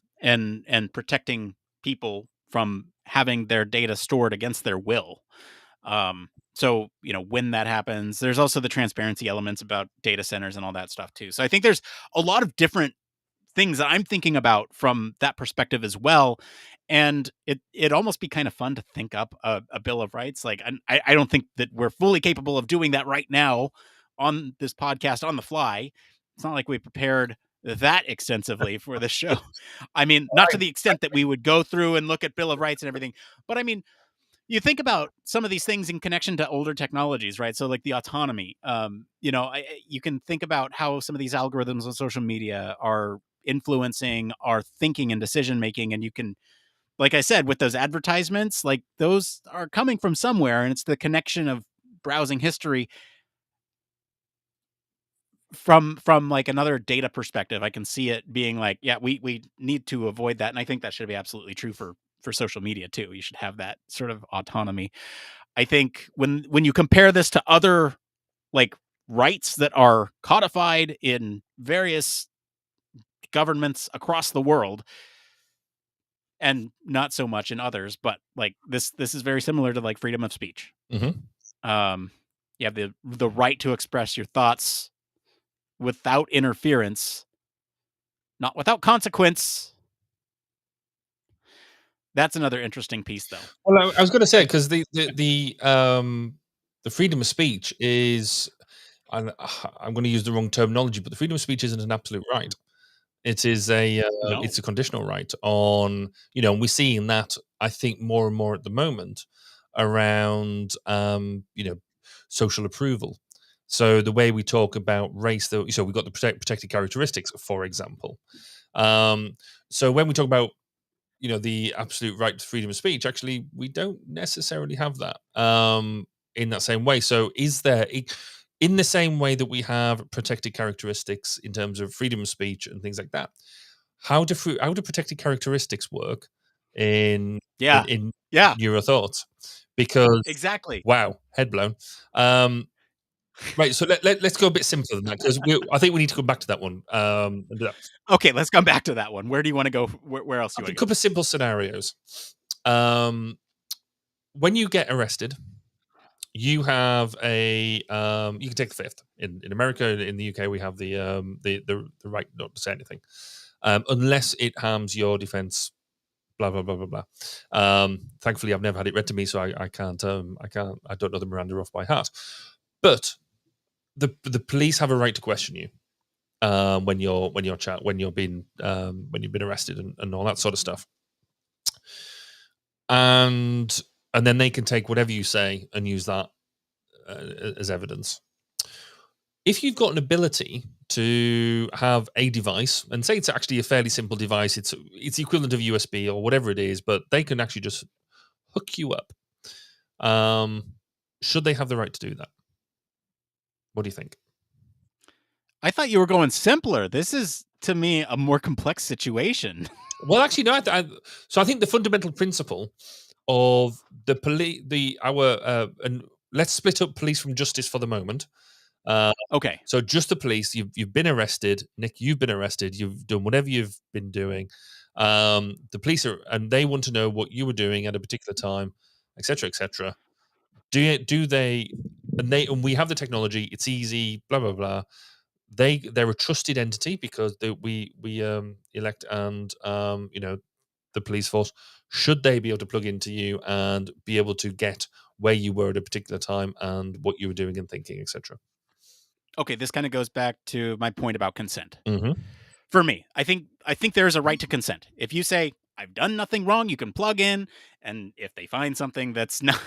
protecting people from having their data stored against their will. So, when that happens, there's also the transparency elements about data centers and all that stuff too. So I think there's a lot of different things that I'm thinking about from that perspective as well. And it almost be kind of fun to think up a Bill of Rights. Like, I don't think that we're fully capable of doing that right now on this podcast on the fly. It's not like we prepared that extensively for the show. I mean, not to the extent that we would go through and look at Bill of Rights and everything, but I mean, you think about some of these things in connection to older technologies, right? So like the autonomy, you can think about how some of these algorithms on social media are influencing our thinking and decision making. And you can, like I said, with those advertisements, like those are coming from somewhere, and it's the connection of browsing history from like another data perspective. I can see it being like, yeah, we need to avoid that. And I think that should be absolutely true for social media too. You should have that sort of autonomy. I think when you compare this to other like rights that are codified in various governments across the world, and not so much in others, but like this is very similar to like freedom of speech. Mm-hmm. You have the right to express your thoughts without interference, not without consequence. That's another interesting piece, though. Well, I was going to say, because the freedom of speech is, and I'm going to use the wrong terminology, but the freedom of speech isn't an absolute right. It is it's a conditional right on, and we're seeing that, I think, more and more at the moment around, social approval. So the way we talk about race, so we've got the protected characteristics, for example. So when we talk about, the absolute right to freedom of speech, actually, we don't necessarily have that in that same way. So is there, in the same way that we have protected characteristics in terms of freedom of speech and things like that, how do protected characteristics work in Neuro thoughts? Because exactly, wow, head blown. Right, so let's go a bit simpler than that, because I think we need to come back to that one. And do that. Okay, let's come back to that one. Where do you want to go? Where else do you want to go? A couple of simple scenarios. When you get arrested, you have you can take the fifth. In America, in the UK, we have the right not to say anything, unless it harms your defense. Blah blah blah blah blah. Thankfully, I've never had it read to me, so I can't. I don't know the Miranda off by heart. But the police have a right to question you when you've been arrested and all that sort of stuff. And then they can take whatever you say and use that as evidence. If you've got an ability to have a device, and say it's actually a fairly simple device, it's the equivalent of USB or whatever it is, but they can actually just hook you up. Should they have the right to do that? What do you think? I thought you were going simpler. This is, to me, a more complex situation. Well, actually, no. So I think the fundamental principle of the police, and let's split up police from justice for the moment. Okay. So just the police. You've been arrested, Nick. You've been arrested. You've done whatever you've been doing. The police and they want to know what you were doing at a particular time, etc., etc. Do they? And we have the technology. It's easy. Blah blah blah. They're a trusted entity because we elect and the police force. Should they be able to plug into you and be able to get where you were at a particular time and what you were doing and thinking, etc.? Okay, this kind of goes back to my point about consent. Mm-hmm. For me, I think there is a right to consent. If you say I've done nothing wrong, you can plug in, and if they find something that's not,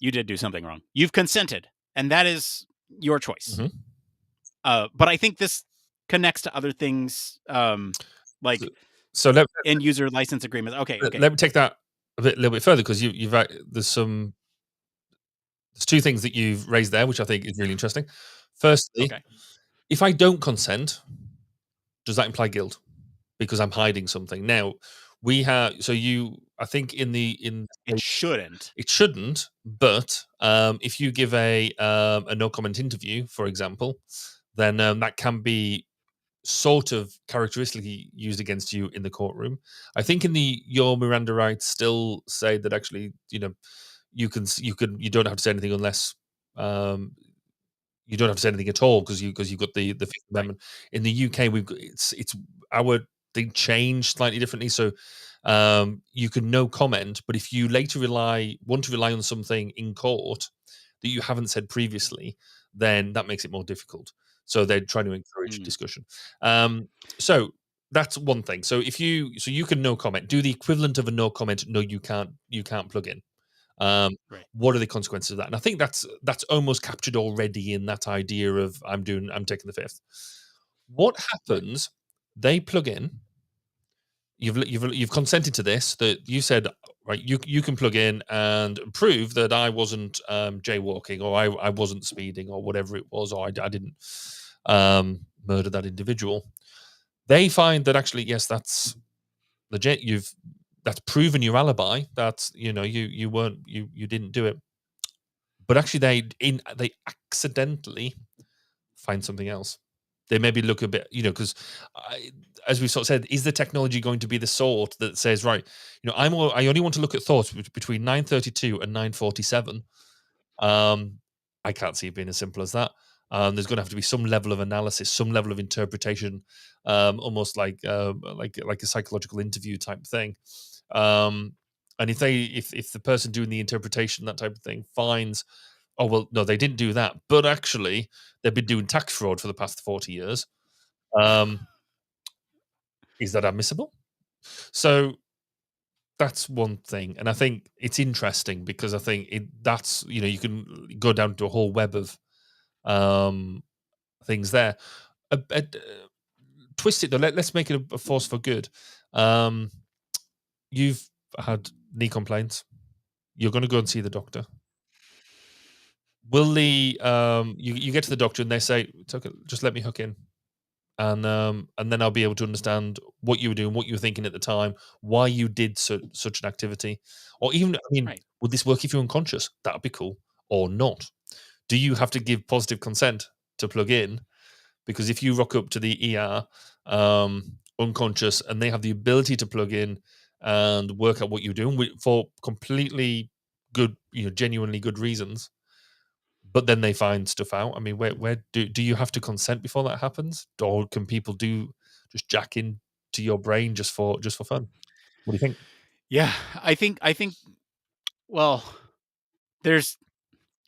you did do something wrong, you've consented, and that is your choice. Mm-hmm. But I think this connects to other things, like end user license agreements. Okay. Let me take that a little bit further, because there's two things that you've raised there, which I think is really interesting. Firstly, if I don't consent, does that imply guilt because I'm hiding something? Now I think it shouldn't, but if you give a no comment interview, for example, then that can be sort of characteristically used against you in the courtroom. I think your Miranda rights still say that actually, you don't have to say anything unless you don't have to say anything at all because you've got the Fifth Amendment. In the UK, it's our thing changed slightly differently. So you can no comment, but if you later want to rely on something in court that you haven't said previously, then that makes it more difficult. So they're trying to encourage discussion. So that's one thing. So you can no comment, do the equivalent of a no comment. No, you can't plug in. Right. What are the consequences of that? And I think that's almost captured already in that idea of I'm taking the fifth. What happens? They plug in. You've consented to this. That you said, right? You can plug in and prove that I wasn't jaywalking, or I wasn't speeding, or whatever it was, or I didn't murder that individual. They find that actually, yes, that's legit. That's proven your alibi. That's you didn't do it. But actually, they accidentally find something else. They maybe look a bit, because as we sort of said, is the technology going to be the sort that says, right, I only want to look at thoughts between 9:32 and 9:47. I can't see it being as simple as that. There's going to have to be some level of analysis, some level of interpretation, almost like a psychological interview type thing. And if the person doing the interpretation, that type of thing, finds, oh well, no, they didn't do that, but actually they've been doing tax fraud for the past 40 years. Is that admissible? So that's one thing, and I think it's interesting because I think that's you can go down to a whole web of things there. Twist it though. Let's make it a force for good. You've had knee complaints. You're going to go and see the doctor. Will you get to the doctor and they say, it's okay, just let me hook in, and then I'll be able to understand what you were doing, what you were thinking at the time, why you did such an activity, or even, Right. would this work if you're unconscious? That'd be cool, or not. Do you have to give positive consent to plug in? Because if you rock up to the ER unconscious and they have the ability to plug in and work out what you're doing for completely good, genuinely good reasons, but then they find stuff out. I mean, where do you have to consent before that happens, or can people just jack in to your brain just for fun? What do you think? Yeah, I think. Well,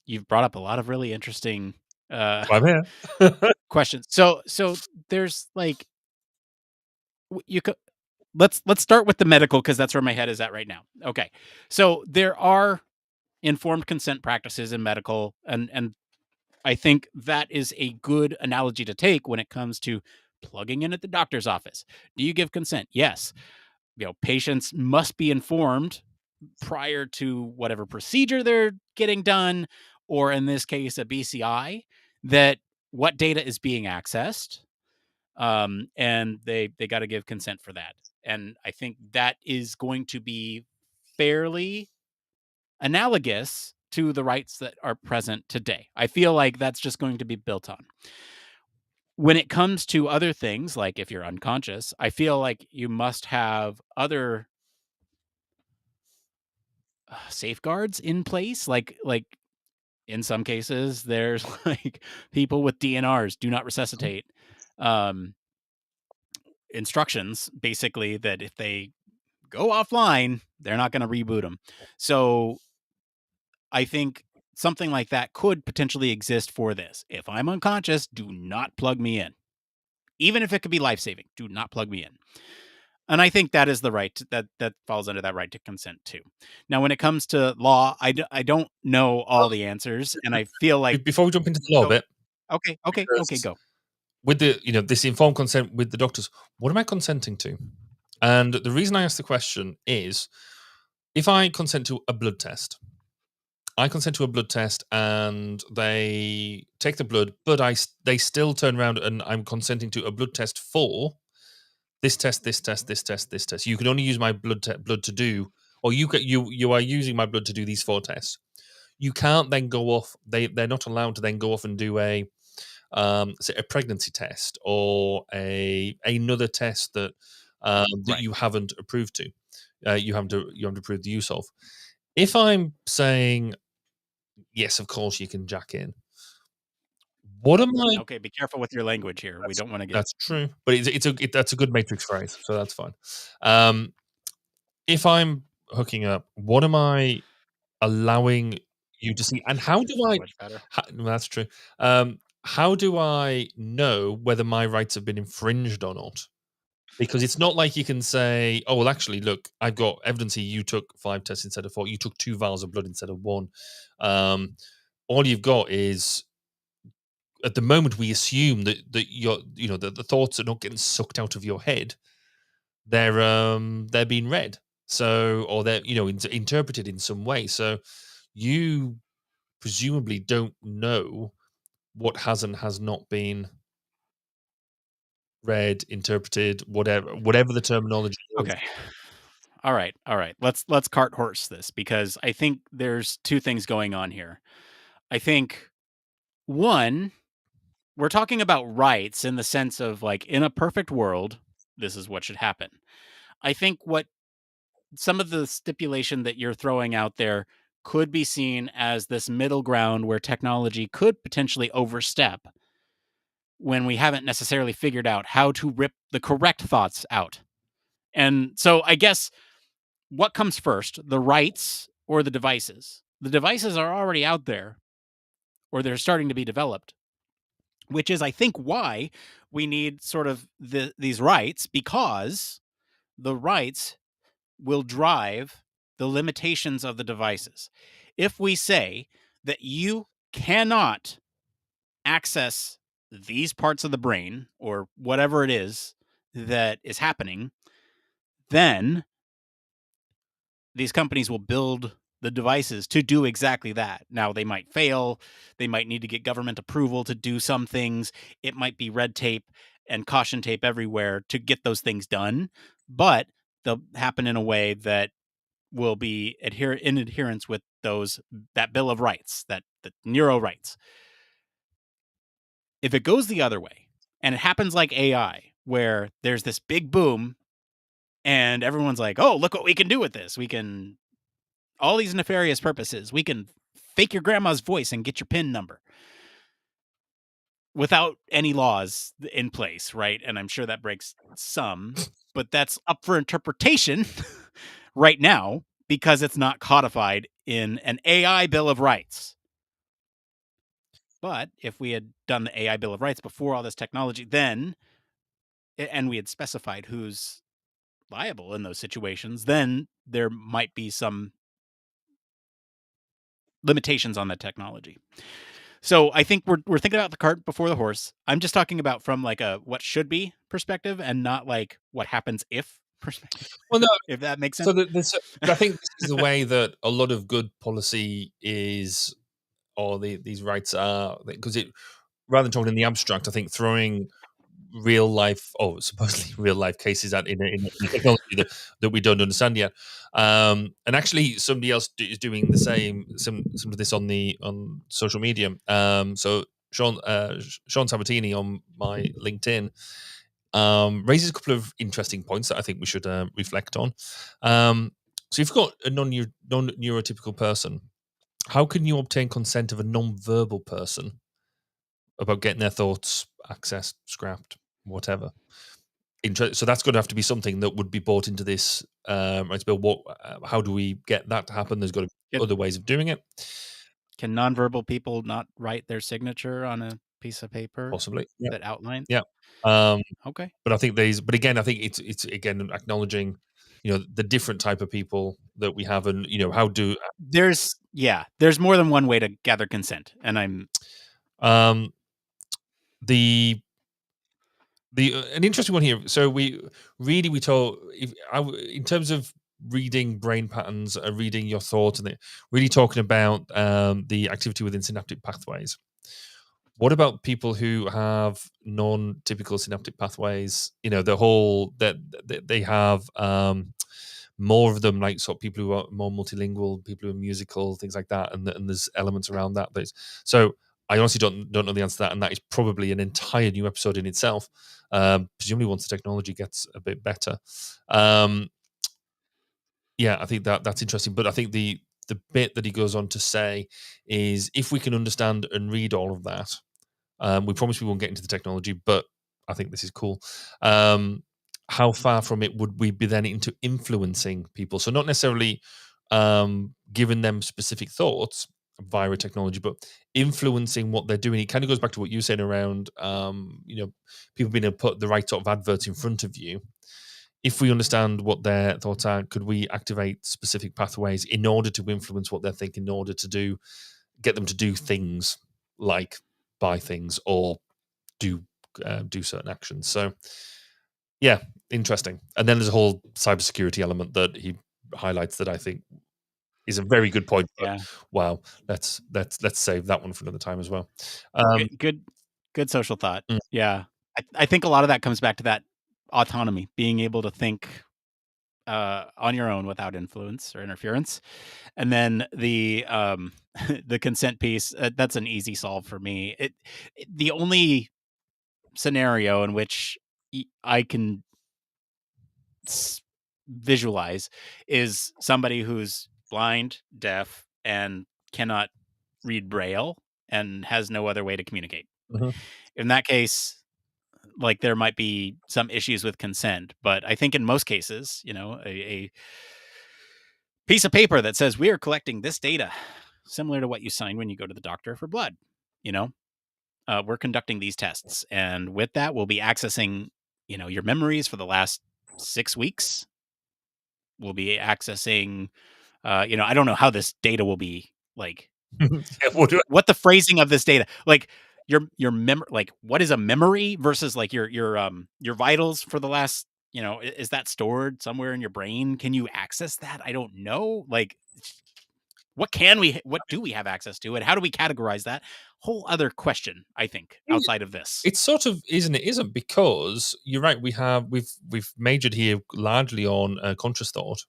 you've brought up a lot of really interesting I'm here. questions. So there's like you could let's start with the medical, because that's where my head is at right now. Okay, so there are informed consent practices in medical, and I think that is a good analogy to take when it comes to plugging in at the doctor's office. Do you give consent? Yes. Patients must be informed prior to whatever procedure they're getting done, or in this case, a BCI, that what data is being accessed. And they got to give consent for that. And I think that is going to be fairly analogous to the rights that are present today. I feel like that's just going to be built on. When it comes to other things, like if you're unconscious, I feel like you must have other safeguards in place. Like in some cases, there's like people with DNRs, do not resuscitate, instructions, basically, that if they go offline, they're not going to reboot them. So I think something like that could potentially exist for this. If I'm unconscious, do not plug me in. Even if it could be life-saving, do not plug me in. And I think that is the right that falls under that right to consent too. Now, when it comes to law, I don't know all the answers, and I feel like Before we jump into the law bit, okay, go. With the this informed consent with the doctors, what am I consenting to? And the reason I ask the question is, if I consent to a blood test, and they take the blood, but they still turn around and I'm consenting to a blood test for this test, this test, this test, this test. You can only use my blood to do, or you are using my blood to do these 4 tests. You can't then go off. They're not allowed to then go off and do a pregnancy test or another test that Right. you haven't approved to. You haven't approved the use of. If I'm saying yes, of course you can jack in. What am I? Okay, be careful with your language here. We don't want to get. That's true, but that's a good matrix phrase, so that's fine. If I'm hooking up, what am I allowing you to see, and how do I? Much better. That's true. how do I know whether my rights have been infringed or not? Because it's not like you can say, oh, well, actually, look, I've got evidence here. You took 5 tests instead of 4. You took 2 vials of blood instead of 1. All you've got is, at the moment, we assume that the thoughts are not getting sucked out of your head. They're being read. So, or they're, interpreted in some way. So you presumably don't know what has and has not been read, interpreted, whatever the terminology is. Okay. All right. Let's cart horse this, because I think there's two things going on here. I think, one, we're talking about rights in the sense of, like, in a perfect world, this is what should happen. I think what some of the stipulation that you're throwing out there could be seen as this middle ground where technology could potentially overstep when we haven't necessarily figured out how to rip the correct thoughts out. And so I guess, what comes first, the rights or the devices? The devices are already out there, or they're starting to be developed, which is, I think, why we need sort of these rights, because the rights will drive the limitations of the devices. If we say that you cannot access these parts of the brain or whatever it is that is happening, then these companies will build the devices to do exactly that. Now, they might fail. They might need to get government approval to do some things. It might be red tape and caution tape everywhere to get those things done, but they'll happen in a way that will be in adherence with that Bill of Rights, the Neurorights. If it goes the other way, and it happens like AI, where there's this big boom and everyone's like, oh, look what we can do with this. We can, all these nefarious purposes. We can fake your grandma's voice and get your PIN number without any laws in place, right? And I'm sure that breaks some, but that's up for interpretation right now, because it's not codified in an AI Bill of Rights. But if we had done the AI Bill of Rights before all this technology, then, and we had specified who's liable in those situations, then there might be some limitations on the technology. So I think we're thinking about the cart before the horse. I'm just talking about from, like, a what should be perspective, and not like what happens if perspective. Well, no. If that makes sense. So I think this is the way that a lot of good policy is, or these rights are, because it, rather than talking in the abstract, I think throwing real life, supposedly real life cases out in technology that we don't understand yet. And actually, somebody else is doing the same, some of this on social media. So Sean Sabatini on my LinkedIn raises a couple of interesting points that I think we should reflect on. So you've got a non-neurotypical person. How can you obtain consent of a non-verbal person about getting their thoughts accessed, scrapped, whatever? So that's going to have to be something that would be brought into this rights bill. How do we get that to happen? There's got to be other ways of doing it. Can nonverbal people not write their signature on a piece of paper? Possibly, that outlines? Yeah. Okay. But I think again, I think it's again acknowledging, the different type of people that we have, and how do there's more than one way to gather consent, and I'm an interesting one here. So we talk in terms of reading brain patterns, reading your thoughts, and really talking about the activity within synaptic pathways. What about people who have non-typical synaptic pathways? The whole that they have more of them, like sort of people who are more multilingual, people who are musical, things like that, and there's elements around that. So I honestly don't know the answer to that, and that is probably an entire new episode in itself. Presumably, once the technology gets a bit better. I think that's interesting. But I think the bit that he goes on to say is, if we can understand and read all of that, we promise we won't get into the technology, but I think this is cool. How far from it would we be then into influencing people? So not necessarily giving them specific thoughts, via technology, but influencing what they're doing. It kind of goes back to what you said around, people being able to put the right sort of adverts in front of you. If we understand what their thoughts are, could we activate specific pathways in order to influence what they're thinking, in order to get them to do things like buy things or do certain actions? So, yeah, interesting. And then there's a whole cybersecurity element that he highlights that I think is a very good point. But, Yeah. wow, let's save that one for another time as well. Good social thought. Mm. Yeah, I think a lot of that comes back to that autonomy, being able to think on your own without influence or interference. And then the the consent piece, that's an easy solve for me. The only scenario in which I can visualize is somebody who's blind, deaf, and cannot read Braille and has no other way to communicate. Mhm. In that case, like, there might be some issues with consent, but I think in most cases, a piece of paper that says we are collecting this data, similar to what you sign when you go to the doctor for blood, we're conducting these tests, and with that, we'll be accessing, your memories for the last 6 weeks. We'll be accessing, I don't know how this data will be like. What the phrasing of this data, like your like what is a memory versus like your vitals for the last, is that stored somewhere in your brain? Can you access that? I don't know. Like, what do we have access to, and how do we categorize that? Whole other question, I think, outside of this. It's sort of isn't, because you're right. We've majored here largely on conscious thought.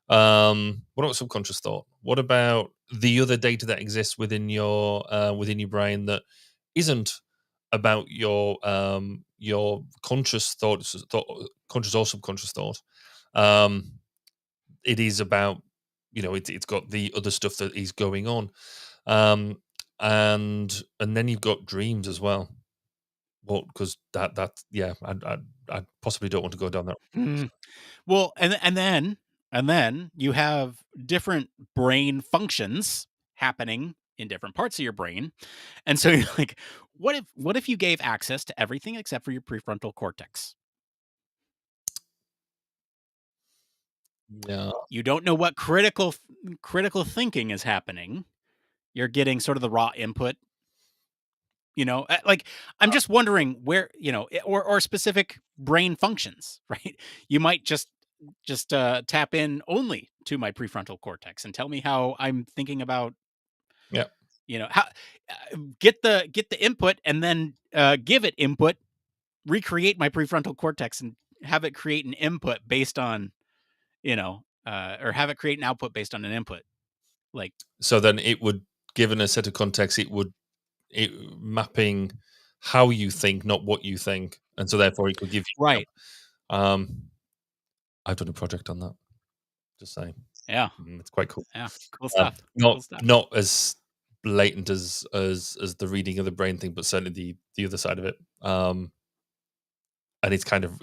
What about subconscious thought? What about the other data that exists within your brain that isn't about your conscious conscious or subconscious thought? It is about, it's got the other stuff that is going on, and then you've got dreams as well. Well, because that yeah, I possibly don't want to go down that. Mm. Well, and then you have different brain functions happening in different parts of your brain. And so you're like, what if you gave access to everything except for your prefrontal cortex? Yeah. You don't know what critical thinking is happening. You're getting sort of the raw input. Like, I'm just wondering where, or specific brain functions, right? You might just tap in only to my prefrontal cortex and tell me how I'm thinking about, Yeah. how get the input, and then give it input, recreate my prefrontal cortex and have it create an input based on, or have it create an output based on an input. Like, So then it would, given a set of context, it mapping how you think, not what you think, and so therefore it could give you. right. I've done a project on that. Just saying, Yeah. it's quite cool. Yeah. Cool stuff. Not as blatant as the reading of the brain thing, but certainly the other side of it. And it's kind of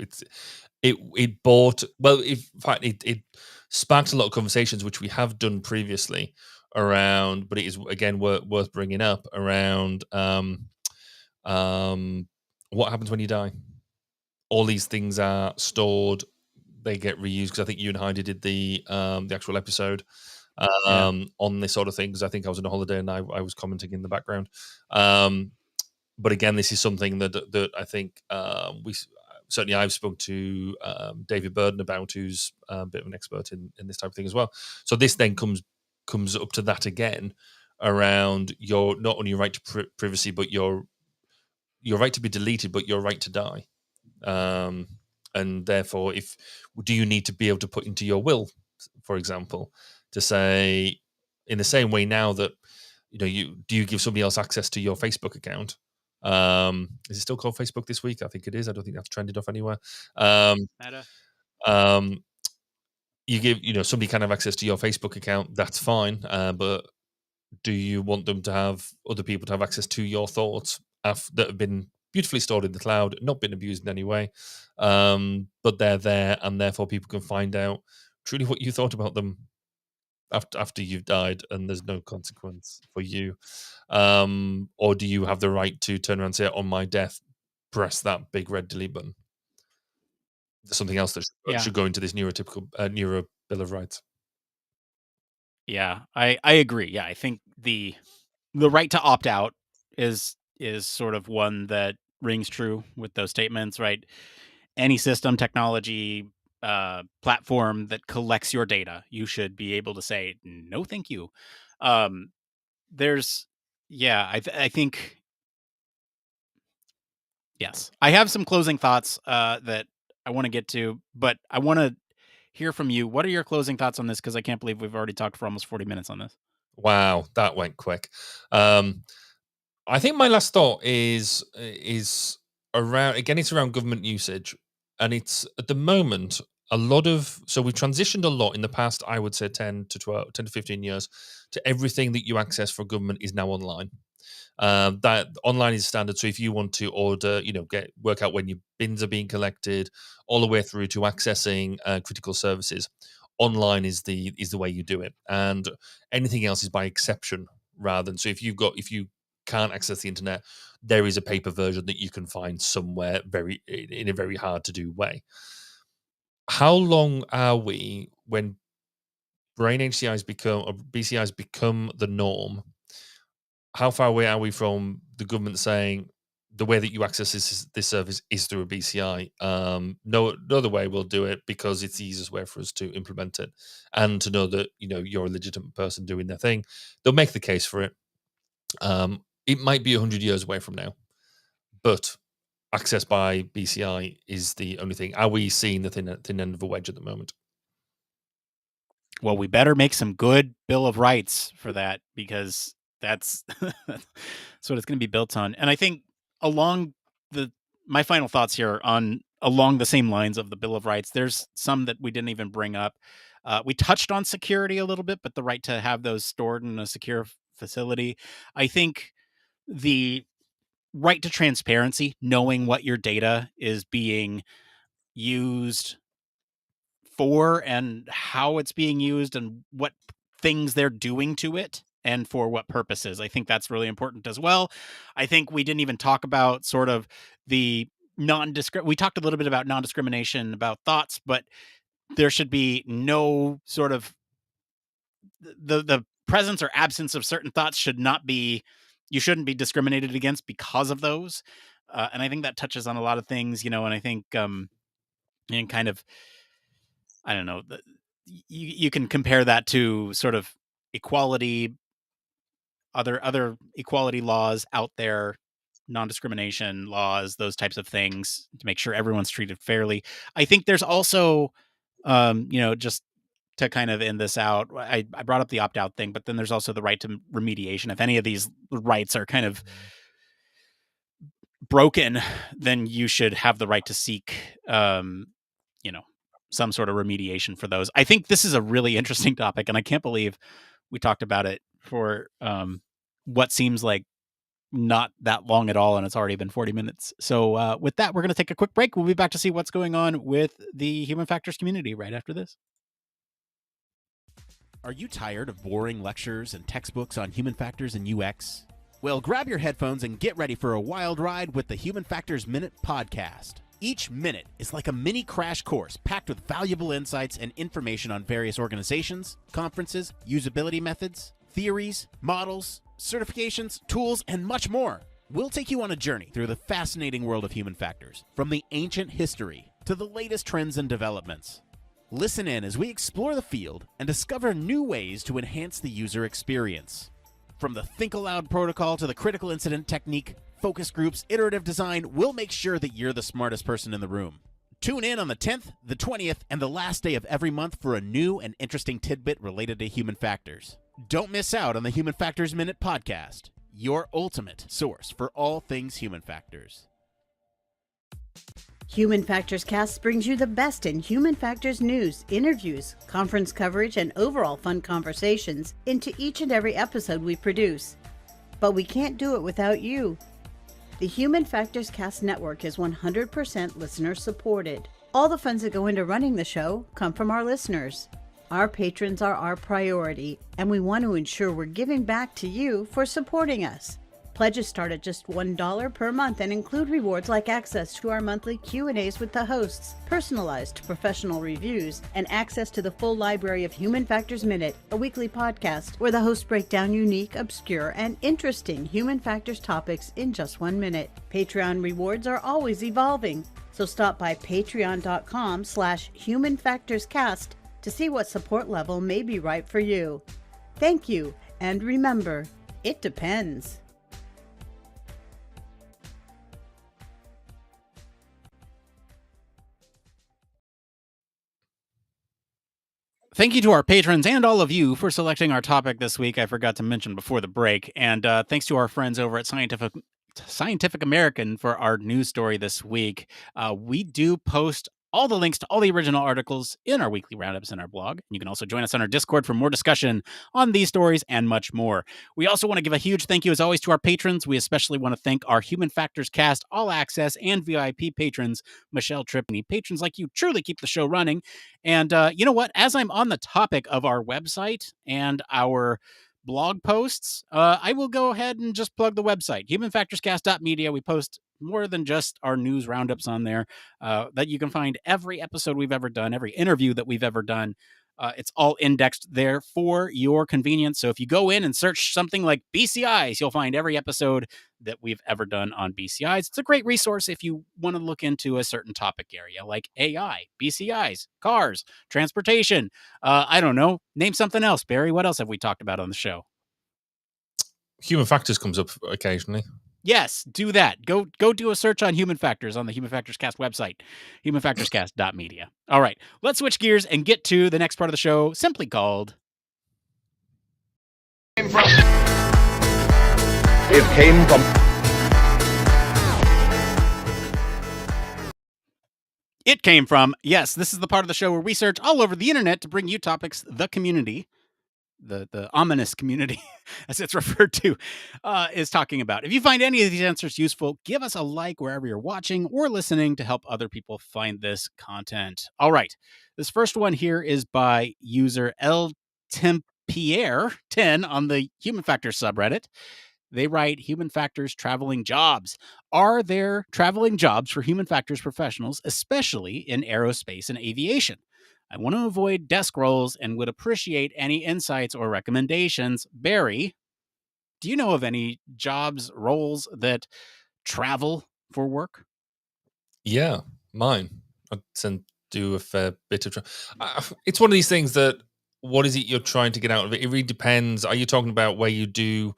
it bought, well, in fact, it sparked a lot of conversations which we have done previously around, but it is again worth bringing up around what happens when you die. All these things are stored, they get reused, because I think you and Heidi did the actual episode on this sort of thing, because I think I was on a holiday and I was commenting in the background. But again, this is something that I think certainly I've spoken to David Burden about, who's a bit of an expert in this type of thing as well. So this then comes up to that again around your, not only your right to privacy, but your right to be deleted, but your right to die. And therefore, do you need to be able to put into your will, for example, to say, in the same way now that do you give somebody else access to your Facebook account? Is it still called Facebook this week? I think it is. I don't think that's trended off anywhere. Meta. You give somebody can have access to your Facebook account. That's fine, but do you want them to have other people to have access to your thoughts that have been beautifully stored in the cloud, not been abused in any way, but they're there, and therefore people can find out truly what you thought about them after you've died and there's no consequence for you? Or do you have the right to turn around and say, on my death, press that big red delete button? There's something else that should go into this neurotypical Neuro Bill of Rights. Yeah, I agree. Yeah, I think the right to opt out is sort of one that rings true with those statements, right? Any system, technology, platform that collects your data, you should be able to say no, thank you. There's, yeah, I think, yes, I have some closing thoughts that I want to get to, but I want to hear from you. What are your closing thoughts on this? Because I can't believe we've already talked for almost 40 minutes on this. Wow, that went quick. I think my last thought is around, again, it's around government usage, and it's at the moment a lot of, so we've transitioned a lot in the past, I would say 10 to 15 years, to everything that you access for government is now online. That online is standard. So if you want to order, work out when your bins are being collected, all the way through to accessing critical services, online is the way you do it, and anything else is by exception rather than. So if you can't access the internet, there is a paper version that you can find somewhere in a very hard to do way. How long are we when brain BCIs become the norm? How far away are we from the government saying the way that you access this service is through a BCI? No other way we'll do it because it's the easiest way for us to implement it, and to know that you're a legitimate person doing their thing. They'll make the case for it. It might be 100 years away from now, but access by BCI is the only thing. Are we seeing the thin end of the wedge at the moment? Well, we better make some good Bill of Rights for that, because that's that's what it's going to be built on. And I think my final thoughts here along the same lines of the Bill of Rights, there's some that we didn't even bring up. We touched on security a little bit, but the right to have those stored in a secure facility. I think the right to transparency, knowing what your data is being used for and how it's being used and what things they're doing to it and for what purposes. I think that's really important as well. I think we didn't even talk about sort of the we talked a little bit about non-discrimination about thoughts, but there should be no sort of the presence or absence of certain thoughts should not be, you shouldn't be discriminated against because of those. And I think that touches on a lot of things, and I think, and kind of, I don't know, you can compare that to sort of equality, other equality laws out there, non-discrimination laws, those types of things, to make sure everyone's treated fairly. I think there's also, just to kind of end this out, I brought up the opt-out thing, but then there's also the right to remediation. If any of these rights are kind of broken, then you should have the right to seek, some sort of remediation for those. I think this is a really interesting topic, and I can't believe we talked about it for what seems like not that long at all, and it's already been 40 minutes. So with that, we're going to take a quick break. We'll be back to see what's going on with the human factors community right after this. Are you tired of boring lectures and textbooks on human factors and UX? Well, grab your headphones and get ready for a wild ride with the Human Factors Minute podcast. Each minute is like a mini crash course packed with valuable insights and information on various organizations, conferences, usability methods, theories, models, certifications, tools, and much more. We'll take you on a journey through the fascinating world of human factors, from the ancient history to the latest trends and developments. Listen in as we explore the field and discover new ways to enhance the user experience. From the Think Aloud protocol to the critical incident technique, focus groups, iterative design, we'll make sure that you're the smartest person in the room. Tune in on the 10th, the 20th, and the last day of every month for a new and interesting tidbit related to human factors. Don't miss out on the Human Factors Minute podcast, your ultimate source for all things human factors. Human Factors Cast brings you the best in human factors news, interviews, conference coverage, and overall fun conversations into each and every episode we produce. But we can't do it without you. The Human Factors Cast network is 100% listener supported. All the funds that go into running the show come from our listeners. Our patrons are our priority, and we want to ensure we're giving back to you for supporting us. Pledges start at just $1 per month and include rewards like access to our monthly Q&As with the hosts, personalized professional reviews, and access to the full library of Human Factors Minute, a weekly podcast where the hosts break down unique, obscure, and interesting human factors topics in just 1 minute. Patreon rewards are always evolving, so stop by patreon.com/humanfactorscast to see what support level may be right for you. Thank you, and remember, it depends. Thank you to our patrons and all of you for selecting our topic this week. I forgot to mention before the break. And thanks to our friends over at Scientific American for our news story this week. We do post all the links to all the original articles in our weekly roundups in our blog. You can also join us on our Discord for more discussion on these stories and much more. We also want to give a huge thank you, as always, to our patrons. We especially want to thank our Human Factors Cast All Access and VIP patrons, Michelle Tripney. Patrons like you truly keep the show running. And you know what? As I'm on the topic of our website and our blog posts, I will go ahead and just plug the website, humanfactorscast.media. We post more than just our news roundups on there, that you can find every episode we've ever done, every interview that we've ever done. It's all indexed there for your convenience. So if you go in and search something like BCIs, you'll find every episode that we've ever done on BCIs. It's a great resource if you want to look into a certain topic area like AI, BCIs, cars, transportation. I don't know. Name something else, Barry. What else have we talked about on the show? Human factors comes up occasionally. Yes, do that. Go do a search on Human Factors on the Human Factors Cast website, humanfactorscast.media. All right, let's switch gears and get to the next part of the show, simply called... It came from... It came from, yes, this is the part of the show where we search all over the internet to bring you topics the community, the ominous community, as it's referred to, is talking about. If you find any of these answers useful, give us a like wherever you're watching or listening to help other people find this content. All right, this first one here is by user L. Tempierre 10 on the Human Factors subreddit. They write, Human Factors traveling jobs. Are there traveling jobs for Human Factors professionals, especially in aerospace and aviation? I want to avoid desk roles and would appreciate any insights or recommendations. Barry, do you know of any jobs, roles that travel for work? Yeah, mine. I do a fair bit of... it's one of these things that, what is it you're trying to get out of it? It really depends. Are you talking about where you do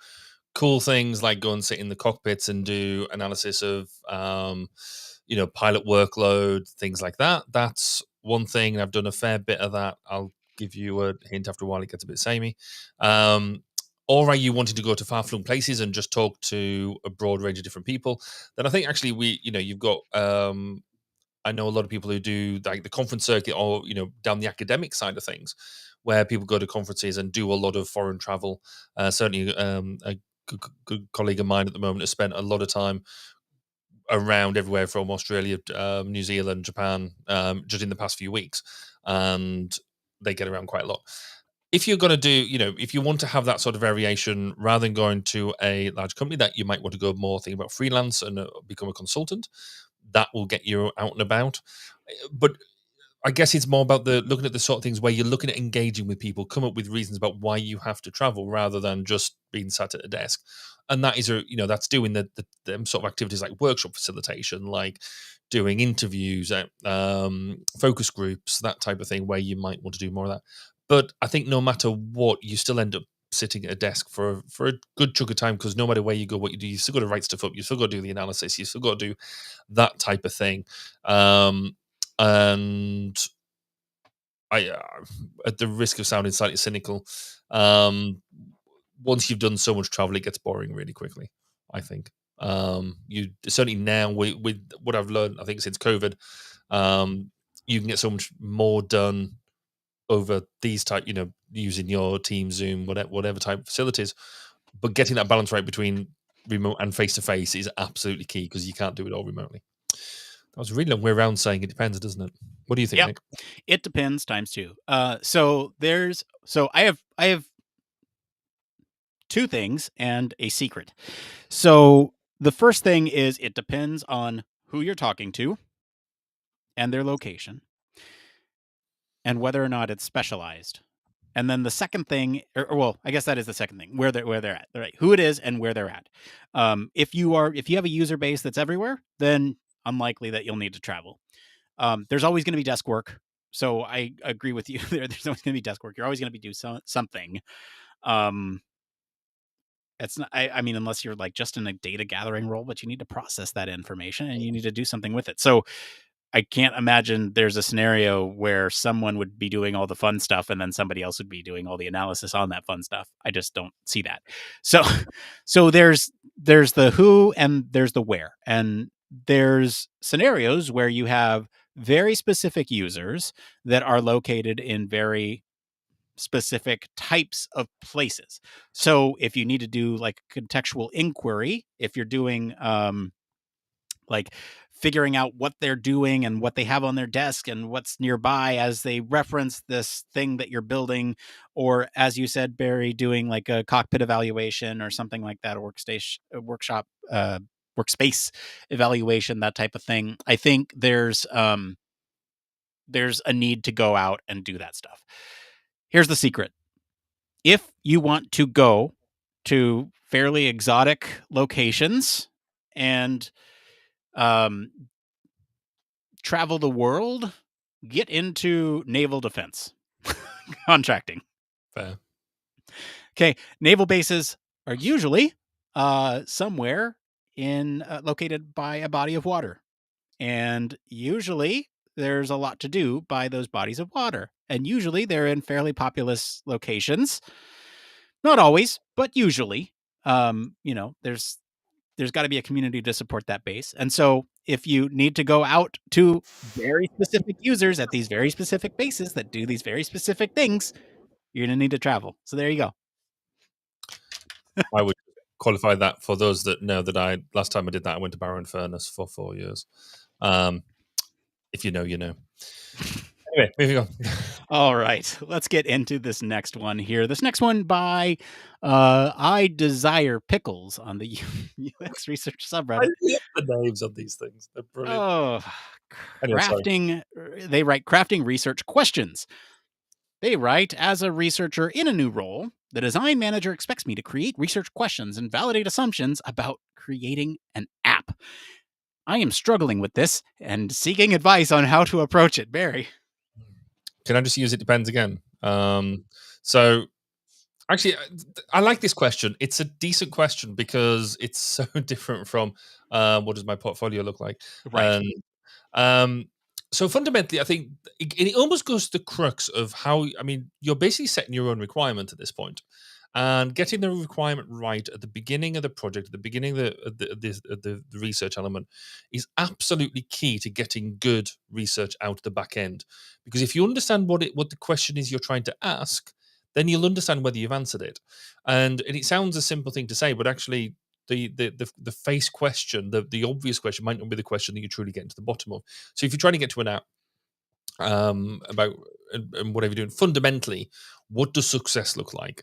cool things like go and sit in the cockpits and do analysis of, pilot workload, things like that? That's one thing. I've done a fair bit of that. I'll give you a hint after a while. It gets a bit samey. Or are you wanting to go to far-flung places and just talk to a broad range of different people? Then I think actually you've got... I know a lot of people who do like the conference circuit or, down the academic side of things, where people go to conferences and do a lot of foreign travel. Certainly a good colleague of mine at the moment has spent a lot of time around everywhere from Australia, New Zealand, Japan, just in the past few weeks. And they get around quite a lot. If you're going to do, if you want to have that sort of variation, rather than going to a large company, that you might want to go more thinking about freelance and become a consultant. That will get you out and about. But I guess it's more about looking at the sort of things where you're looking at engaging with people, come up with reasons about why you have to travel rather than just being sat at a desk. And that is, that's doing the sort of activities like workshop facilitation, like doing interviews, focus groups, that type of thing, where you might want to do more of that. But I think no matter what, you still end up sitting at a desk for a good chunk of time, because no matter where you go, what you do, you still got to write stuff up, you still got to do the analysis, you still got to do that type of thing. And I, at the risk of sounding slightly cynical, once you've done so much travel, it gets boring really quickly, I think. You certainly now with what I've learned, I think since COVID, you can get so much more done over these type, using your team, Zoom, whatever type of facilities. But getting that balance right between remote and face-to-face is absolutely key, because you can't do it all remotely. That was a really long way around saying it depends, doesn't it? What do you think, Yep. Nick? It depends times 2. So I have 2 things and a secret. So the first thing is it depends on who you're talking to and their location and whether or not it's specialized. And then the second thing, or well, I guess that is the second thing, where they're at, right? Who it is and where they're at. If you have a user base that's everywhere, then unlikely that you'll need to travel. There's always going to be desk work, so I agree with you. There's always going to be desk work. You're always going to be doing something. It's not. I mean, unless you're like just in a data gathering role, but you need to process that information and you need to do something with it. So I can't imagine there's a scenario where someone would be doing all the fun stuff and then somebody else would be doing all the analysis on that fun stuff. I just don't see that. So so there's the who and there's the where. And there's scenarios where you have very specific users that are located in very specific types of places. So if you need to do like contextual inquiry, if you're doing like figuring out what they're doing and what they have on their desk and what's nearby as they reference this thing that you're building, or as you said, Barry, doing like a cockpit evaluation or something like that, workspace evaluation, that type of thing. I think there's a need to go out and do that stuff. Here's the secret. If you want to go to fairly exotic locations and travel the world, get into naval defense contracting. Fair. Okay, naval bases are usually somewhere in located by a body of water, and usually there's a lot to do by those bodies of water, and usually they're in fairly populous locations. Not always, but usually. There's got to be a community to support that base. And so if you need to go out to very specific users at these very specific bases that do these very specific things, you're going to need to travel. So there you go. I would qualify that for those that know that last time I did that, I went to Barrow and Furnace for 4 years. If you know, you know. Anyway, moving on. All right, let's get into this next one here. This next one by I Desire Pickles on the UX Research I subreddit. love the names of these things. They're brilliant. Oh, Anyway, sorry. they write crafting research questions. They write, as a researcher in a new role, the design manager expects me to create research questions and validate assumptions about creating an app. I am struggling with this and seeking advice on how to approach it. Barry. Can I just use it depends again? So actually, I like this question. It's a decent question because it's so different from what does my portfolio look like? Right. And so fundamentally, I think it almost goes to the crux of how, I mean, you're basically setting your own requirement at this point. And getting the requirement right at the beginning of the project, at the beginning of the research element, is absolutely key to getting good research out the back end. Because if you understand what the question is you're trying to ask, then you'll understand whether you've answered it. And it sounds a simple thing to say, but actually, the face question, the obvious question, might not be the question that you're truly getting to the bottom of. So if you're trying to get to an app about and whatever you're doing, fundamentally, what does success look like?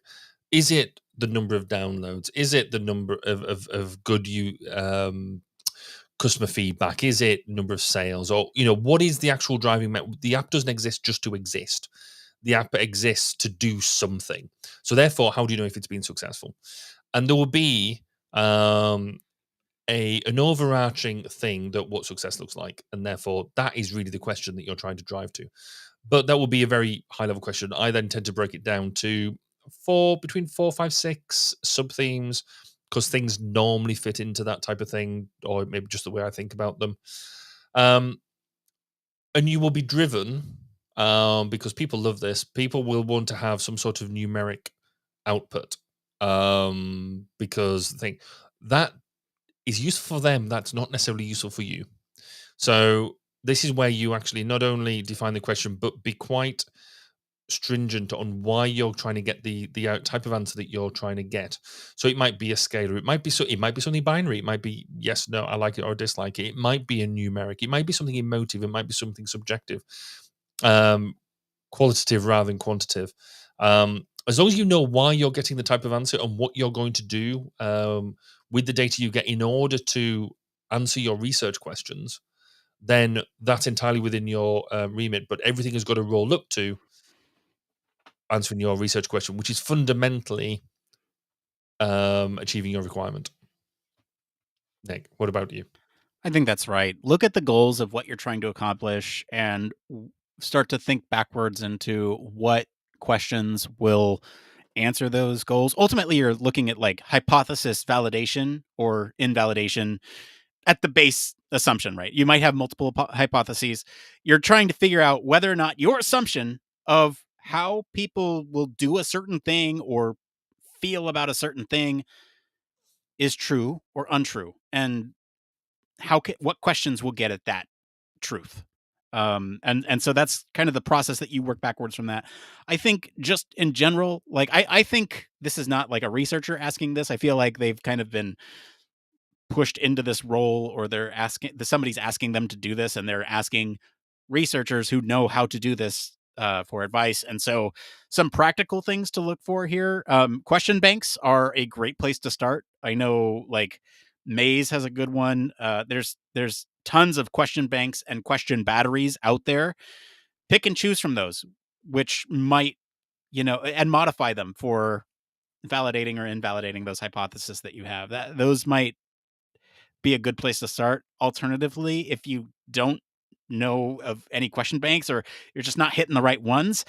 Is it the number of downloads? Is it the number of good customer feedback? Is it number of sales? Or, what is the actual driving The app doesn't exist just to exist. The app exists to do something. So therefore, how do you know if it's been successful? And there will be an overarching thing that what success looks like. And therefore, that is really the question that you're trying to drive to. But that will be a very high level question. I then tend to break it down to between 4, 5, 6 sub themes, because things normally fit into that type of thing, or maybe just the way I think about them. And you will be driven, because people love this. People will want to have some sort of numeric output, because they think that is useful for them. That's not necessarily useful for you. So this is where you actually not only define the question, but be quite stringent on why you're trying to get the type of answer that you're trying to get. So it might be a scalar, it might be something binary, it might be yes, no, I like it or dislike it. It might be a numeric, it might be something emotive, it might be something subjective, qualitative rather than quantitative. As long as you know why you're getting the type of answer and what you're going to do with the data you get in order to answer your research questions, then that's entirely within your remit. But everything has got to roll up to answering your research question, which is fundamentally achieving your requirement. Nick, what about you? I think that's right. Look at the goals of what you're trying to accomplish and start to think backwards into what questions will answer those goals. Ultimately, you're looking at like hypothesis validation or invalidation at the base assumption, right? You might have multiple hypotheses. You're trying to figure out whether or not your assumption of how people will do a certain thing or feel about a certain thing is true or untrue, and what questions will get at that truth. And so that's kind of the process that you work backwards from that. I think just in general, like I think this is not like a researcher asking this. I feel like they've kind of been pushed into this role, or they're asking, somebody's asking them to do this, and they're asking researchers who know how to do this for advice. And so some practical things to look for here. Question banks are a great place to start. I know like Maze has a good one. There's tons of question banks and question batteries out there. Pick and choose from those, which might, and modify them for validating or invalidating those hypotheses that you have. Those might be a good place to start. Alternatively, if you don't know of any question banks, or you're just not hitting the right ones,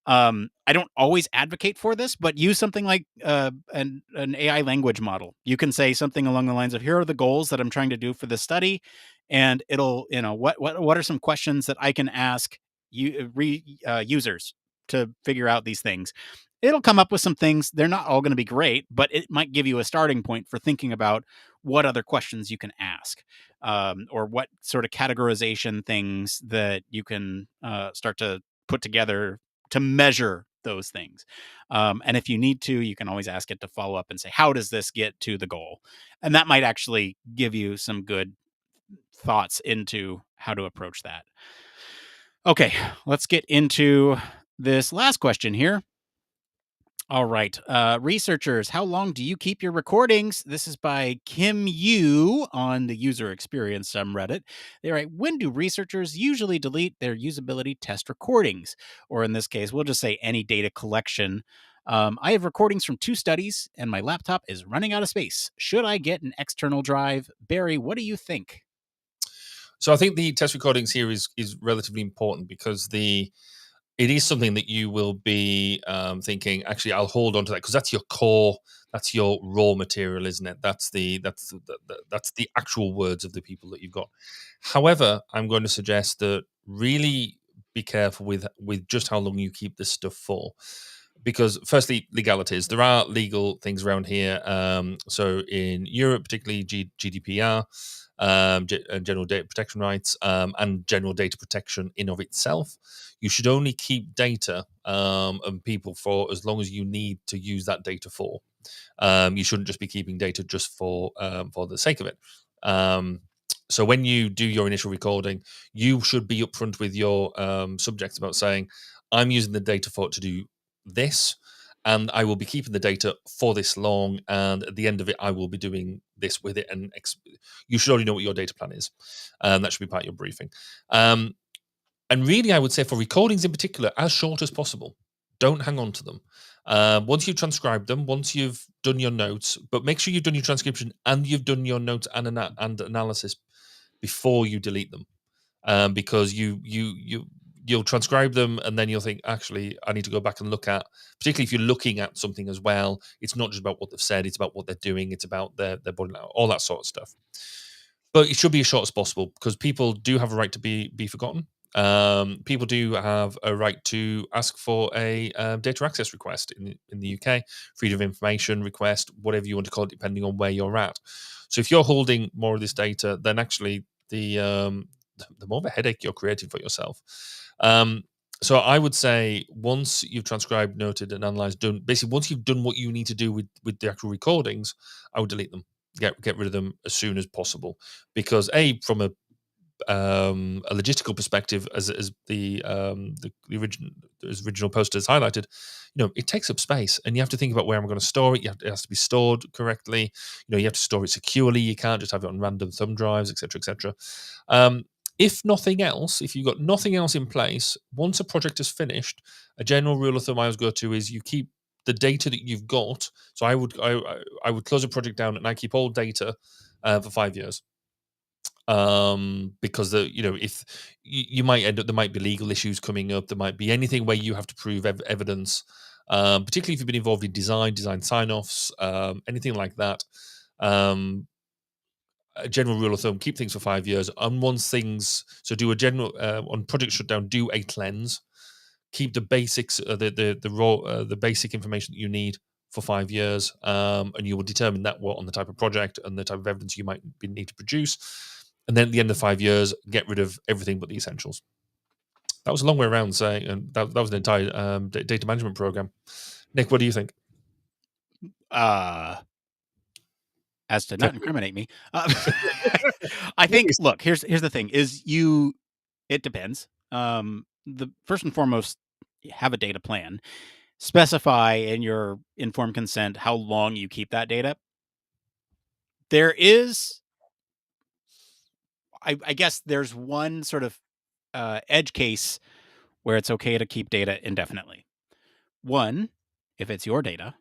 I don't always advocate for this, but use something like an AI language model. You can say something along the lines of, "Here are the goals that I'm trying to do for this study," and it'll, what are some questions that I can ask users to figure out these things. It'll come up with some things. They're not all going to be great, but it might give you a starting point for thinking about what other questions you can ask, or what sort of categorization things that you can start to put together to measure those things. And if you need to, you can always ask it to follow up and say, how does this get to the goal? And that might actually give you some good thoughts into how to approach that. Okay, let's get into this last question here. All right. Researchers, how long do you keep your recordings? This is by Kim Yu on the user experience subreddit. They write, when do researchers usually delete their usability test recordings? Or in this case, we'll just say any data collection. I have recordings from 2 studies, and my laptop is running out of space. Should I get an external drive? Barry, what do you think? So I think the test recordings here is relatively important, because it is something that you will be thinking, actually, I'll hold on to that, because that's your core, that's your raw material, isn't it? That's the actual words of the people that you've got. However, I'm going to suggest that really be careful with just how long you keep this stuff for. Because firstly, legalities. There are legal things around here. So in Europe, particularly GDPR, general data protection rights, and general data protection in of itself. You should only keep data and people for as long as you need to use that data for. You shouldn't just be keeping data just for the sake of it. So when you do your initial recording, you should be upfront with your subjects about saying, I'm using the data for it to do this, and I will be keeping the data for this long, and at the end of it, I will be doing this with it. And you should already know what your data plan is. That should be part of your briefing. And really, I would say for recordings in particular, as short as possible. Don't hang on to them. Once you've transcribed them, once you've done your notes, but make sure you've done your transcription and you've done your notes and analysis before you delete them, because you'll transcribe them and then you'll think, actually, I need to go back and look at, particularly if you're looking at something as well, it's not just about what they've said, it's about what they're doing, it's about their body language, all that sort of stuff. But it should be as short as possible, because people do have a right to be forgotten. People do have a right to ask for a data access request in the UK, freedom of information request, whatever you want to call it, depending on where you're at. So if you're holding more of this data, then actually the more of a headache you're creating for yourself. So I would say once you've transcribed, noted, and analyzed, basically once you've done what you need to do with the actual recordings, I would delete them, get rid of them as soon as possible, because from a logistical perspective, as the original poster has highlighted, it takes up space, and you have to think about where I'm going to store it. It has to be stored correctly. You have to store it securely. You can't just have it on random thumb drives, etc., etc. If nothing else, if you've got nothing else in place, once a project is finished, a general rule of thumb I always go to is you keep the data that you've got. So I would close a project down and I keep all data for 5 years. Because if you might end up, there might be legal issues coming up, there might be anything where you have to prove evidence, particularly if you've been involved in design sign-offs, anything like that. A general rule of thumb: keep things for 5 years. And once things, so do a general on project shutdown, do a cleanse, keep the basics, the raw, the basic information that you need for 5 years, and you will determine that on the type of project and the type of evidence you might need to produce. And then at the end of 5 years, get rid of everything but the essentials. That was a long way around saying, and that was an entire data management program. Nick, what do you think? As to not incriminate me, I think. Look, here's the thing: it depends. The first and foremost, have a data plan. Specify in your informed consent how long you keep that data. There is, I guess, there's one sort of edge case where it's okay to keep data indefinitely. One, if it's your data,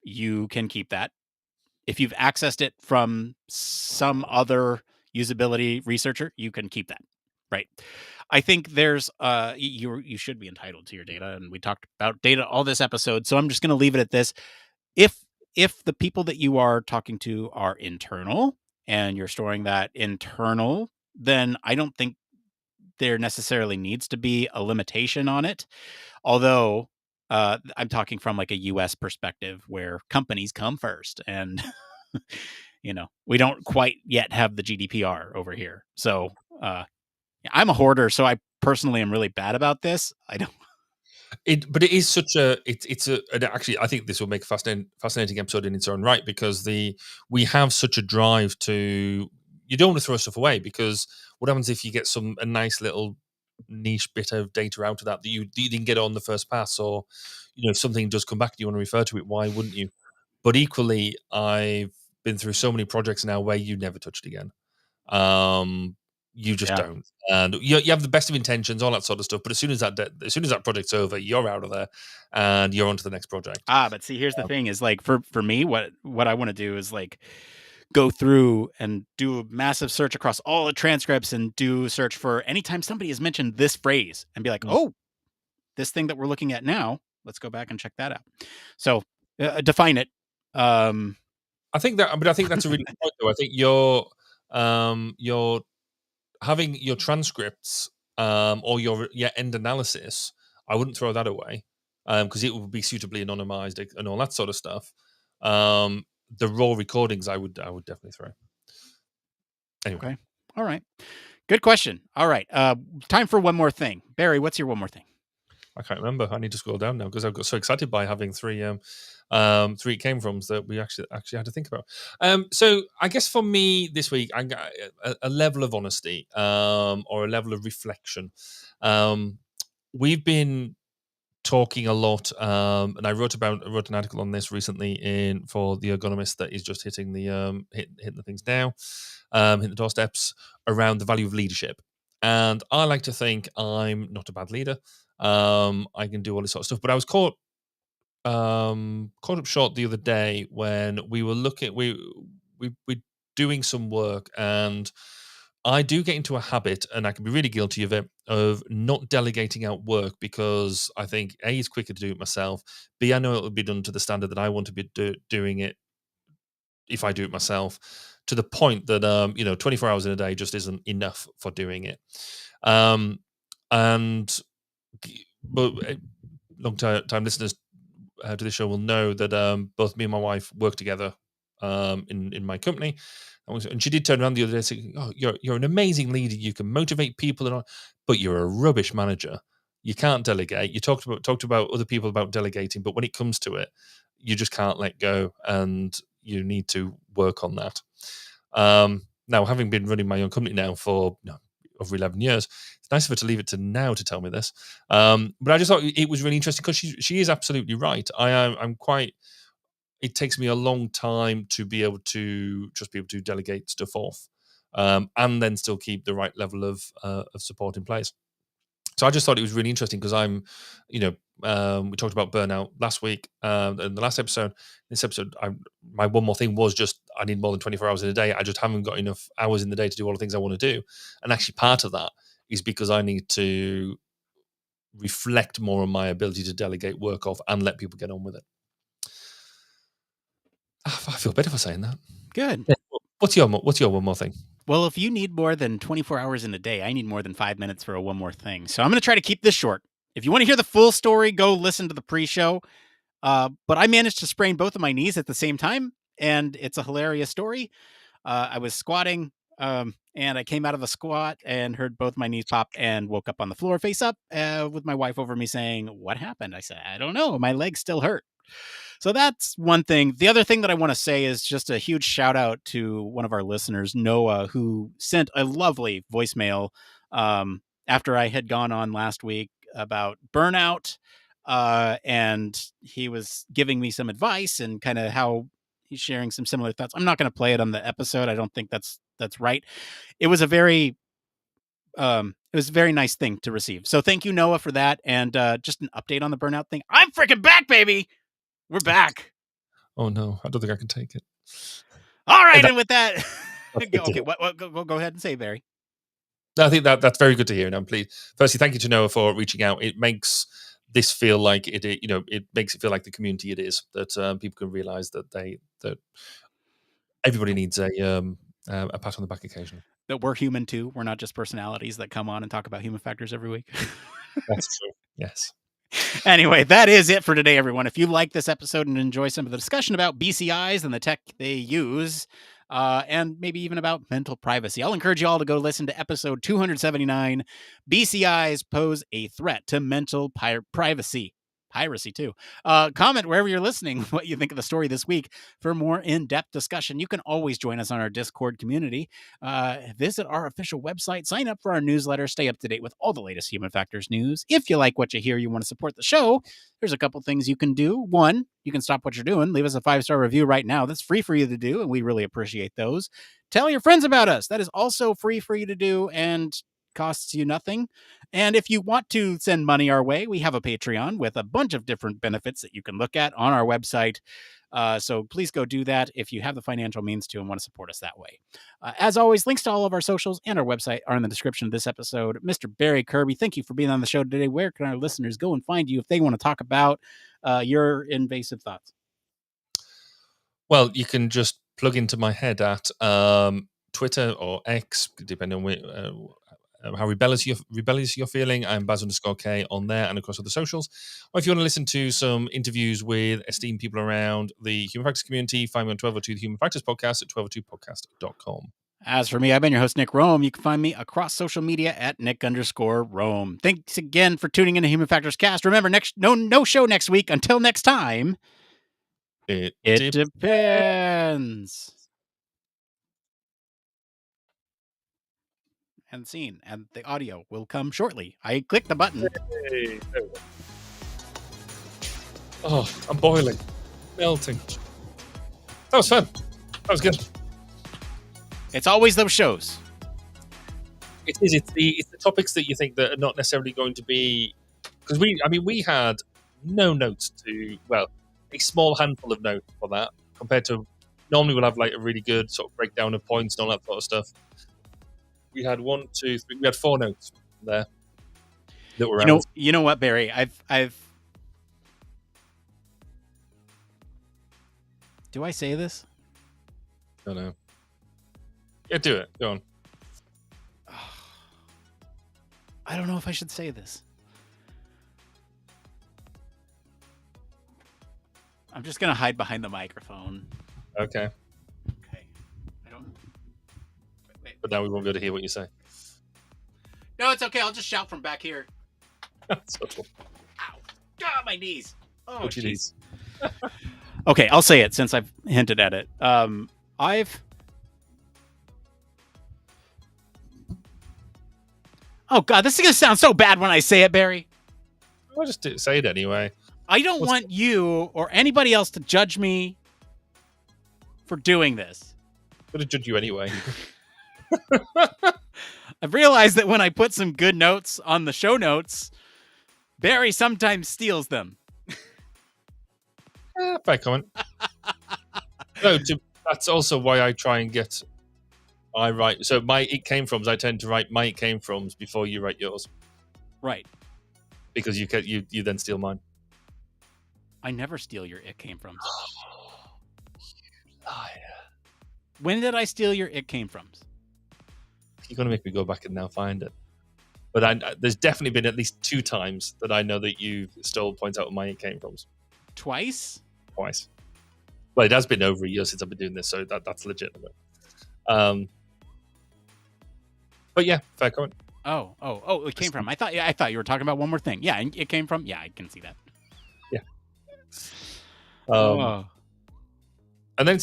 you can keep that. If you've accessed it from some other usability researcher, you can keep that, right? I think there's you should be entitled to your data, and we talked about data all this episode, so I'm just going to leave it at this. If the people that you are talking to are internal and you're storing that internal, then I don't think there necessarily needs to be a limitation on it. Although I'm talking from like a US perspective where companies come first, and we don't quite yet have the GDPR over here. So I'm a hoarder, so I personally am really bad about this. I don't. But it is such a and actually I think this will make a fascinating episode in its own right, because we have such a drive to, you don't want to throw stuff away, because what happens if you get a nice little niche bit of data out of that you didn't get on the first pass, or if something does come back and you want to refer to it, why wouldn't you? But equally, I've been through so many projects now where you never touched again. You just don't, and you have the best of intentions, all that sort of stuff. But as soon as that project's over, you're out of there, and you're on to the next project. But see, here's the thing: is like for me, what I want to do is like go through and do a massive search across all the transcripts and do a search for anytime somebody has mentioned this phrase and be like, oh, this thing that we're looking at now, let's go back and check that out. So define it. I think that's a really good point, though. I think you're having your transcripts or your end analysis. I wouldn't throw that away, because it would be suitably anonymized and all that sort of stuff. The raw recordings, I would definitely throw. Anyway. Okay. All right. Good question. All right. Time for one more thing. Barry, what's your one more thing? I can't remember. I need to scroll down now, because I got so excited by having three it came from that we actually had to think about. So I guess for me this week, I got a level of honesty, or a level of reflection. We've been talking a lot, and I wrote an article on this recently for the Ergonomist that is just hitting the hitting the things now, hitting the doorsteps around the value of leadership. And I like to think I'm not a bad leader. I can do all this sort of stuff, but I was caught up short the other day when we were we're doing some work, and I do get into a habit, and I can be really guilty of it, of not delegating out work, because I think A, it's quicker to do it myself. B, I know it will be done to the standard that I want to be doing it if I do it myself, to the point that 24 hours in a day just isn't enough for doing it. But long time listeners to this show will know that both me and my wife work together in my company. And she did turn around the other day saying, "Oh, you're an amazing leader. You can motivate people, but you're a rubbish manager. You can't delegate. You talked about other people about delegating, but when it comes to it, you just can't let go, and you need to work on that." Now, having been running my own company now for over 11 years, it's nice of her to leave it to now to tell me this. But I just thought it was really interesting because she is absolutely right. I'm quite. It takes me a long time to be able to delegate stuff off, and then still keep the right level of support in place. So I just thought it was really interesting because we talked about burnout last week in the last episode. This episode, my one more thing was just I need more than 24 hours in a day. I just haven't got enough hours in the day to do all the things I want to do. And actually part of that is because I need to reflect more on my ability to delegate work off and let people get on with it. I feel better for saying that. Good. Yeah. What's your one more thing? Well, if you need more than 24 hours in a day, I need more than 5 minutes for a one more thing. So I'm going to try to keep this short. If you want to hear the full story, go listen to the pre-show. But I managed to sprain both of my knees at the same time, and it's a hilarious story. I was squatting, and I came out of the squat and heard both my knees pop and woke up on the floor face up with my wife over me saying, "What happened?" I said, "I don't know. My legs still hurt." So that's one thing. The other thing that I want to say is just a huge shout out to one of our listeners, Noah, who sent a lovely voicemail after I had gone on last week about burnout. And he was giving me some advice and kind of how he's sharing some similar thoughts. I'm not going to play it on the episode. I don't think that's right. It was a very nice thing to receive. So thank you, Noah, for that. And just an update on the burnout thing. I'm freaking back, baby. We're back. Oh no, I don't think I can take it. All right, and with that, okay, go ahead and say, Barry. No, I think that's very good to hear, and I'm pleased. Firstly, thank you to Noah for reaching out. It makes this feel like it makes it feel like the community it is, that people can realize that everybody needs a pat on the back occasionally. That we're human too. We're not just personalities that come on and talk about human factors every week. That's true. Yes. Anyway, that is it for today, everyone. If you like this episode and enjoy some of the discussion about BCIs and the tech they use, and maybe even about mental privacy, I'll encourage you all to go listen to episode 279. BCIs pose a threat to mental privacy. Piracy too. Comment wherever you're listening what you think of the story this week. For more in-depth discussion, you can always join us on our Discord community. Visit our official website, sign up for our newsletter, stay up to date with all the latest Human Factors news. If you like what you hear, you want to support the show, there's a couple things you can do. One, you can stop what you're doing, leave us a 5-star review right now. That's free for you to do, and we really appreciate those. Tell your friends about us. That is also free for you to do and costs you nothing. And if you want to send money our way, we have a Patreon with a bunch of different benefits that you can look at on our website. So please go do that if you have the financial means to and want to support us that way. As always, links to all of our socials and our website are in the description of this episode. Mr. Barry Kirby, thank you for being on the show today. Where can our listeners go and find you if they want to talk about your invasive thoughts? Well, you can just plug into my head at Twitter or X, depending on how rebellious you're feeling. I'm Baz_K on there and across other socials. Or if you want to listen to some interviews with esteemed people around the Human Factors community, find me on 1202 The Human Factors Podcast at 1202podcast.com. As for me, I've been your host, Nick Roome. You can find me across social media at Nick_Roome. Thanks again for tuning in to Human Factors Cast. Remember, no show next week. Until next time, it depends. And scene, and the audio will come shortly. I clicked the button. Hey. Oh, I'm boiling, melting. That was fun. That was good. It's always those shows. It is. It's the topics that you think that are not necessarily going to be, because we had no notes a small handful of notes for that compared to normally we'll have like a really good sort of breakdown of points and all that sort of stuff. We had 1, 2, 3. We had 4 notes there that were. You know what, Barry? I've. Do I say this? I don't know. Yeah, do it. Go on. I don't know if I should say this. I'm just gonna hide behind the microphone. Okay. but now we won't be able to hear what you say. No, it's okay. I'll just shout from back here. So cool. Ow. Ah, my knees. Oh, What you need? jeez. Okay, I'll say it since I've hinted at it. Oh, God, this is going to sound so bad when I say it, Barry. I'll just say it anyway. I don't want you or anybody else to judge me for doing this. I'm going to judge you anyway. I've realized that when I put some good notes on the show notes, Barry sometimes steals them. Fair comment. No, that's also why I try and I write. So my It Came Froms, I tend to write my It Came Froms before you write yours. Right. Because you then steal mine. I never steal your It Came Froms. Liar. When did I steal your It Came Froms? You're going to make me go back and now find it. But there's definitely been at least 2 times that I know that you stole points out of my It Came Froms. Twice? Twice. Well, it has been over a year since I've been doing this, so that's legitimate. But yeah, fair comment. Oh! It came from. I thought you were talking about one more thing. Yeah, it came from. Yeah, I can see that. Yeah. Oh. And then,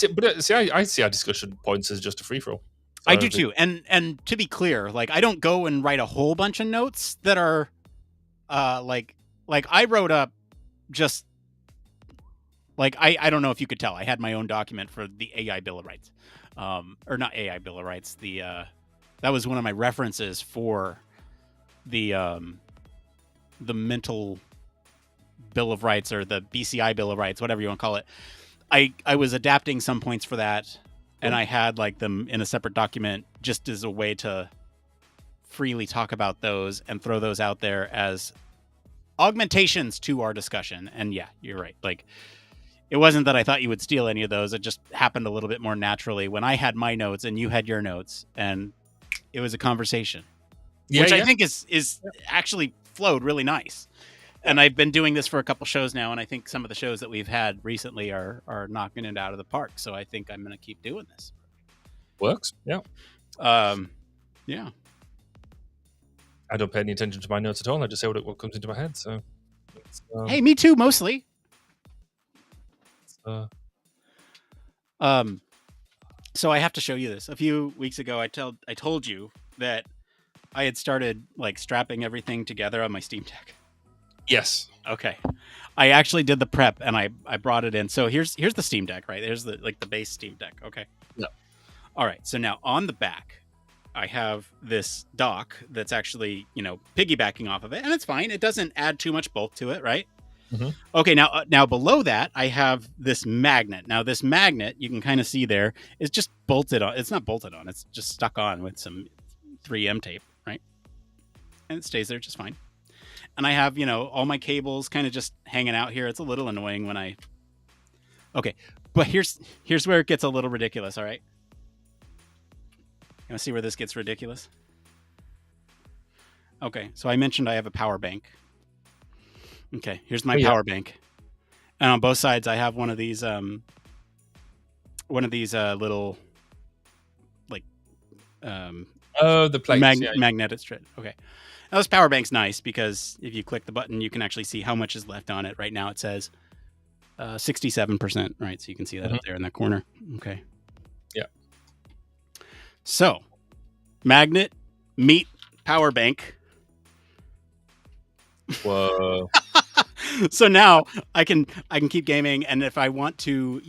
I see our discussion points as just a free for all. I do too. And to be clear, like I don't go and write a whole bunch of notes that are, like I wrote up just. Like, I don't know if you could tell. I had my own document for the AI Bill of Rights. Or not AI Bill of Rights. That was one of my references for the mental Bill of Rights or the BCI Bill of Rights, whatever you want to call it. I was adapting some points for that, and I had like them in a separate document just as a way to freely talk about those and throw those out there as augmentations to our discussion. And yeah, you're right. Like, it wasn't that I thought you would steal any of those. It just happened a little bit more naturally when I had my notes and you had your notes, and it was a conversation, which I think is actually flowed really nice. And I've been doing this for a couple shows now, and I think some of the shows that we've had recently are knocking it out of the park. So I think I'm going to keep doing this. Works, yeah. Yeah. I don't pay any attention to my notes at all. I just say what comes into my head. So, hey, me too, mostly. So I have to show you this. A few weeks ago, I told you that I had started like strapping everything together on my Steam Deck. Yes. Okay. I actually did the prep and I brought it in. So here's the Steam Deck, right? There's the base Steam Deck. Okay. Yeah. All right. So now on the back, I have this dock that's actually, piggybacking off of it, and it's fine. It doesn't add too much bulk to it, right? Mm-hmm. Okay, now below that, I have this magnet. Now this magnet, you can kind of see there, is just bolted on. It's not bolted on. It's just stuck on with some 3M tape, right? And it stays there just fine. And I have, all my cables kind of just hanging out here. It's a little annoying when I... Okay, but here's where it gets a little ridiculous, all right? You want to see where this gets ridiculous? Okay, so I mentioned I have a power bank. Okay, here's my power bank, and on both sides I have one of these little like the plates, magnetic strip. Okay, now this power bank's nice because if you click the button, you can actually see how much is left on it. Right now it says 67%. Right, so you can see that up there in that corner. Okay. Yeah. So, magnet meet power bank. Whoa. So now I can keep gaming, and if I want to,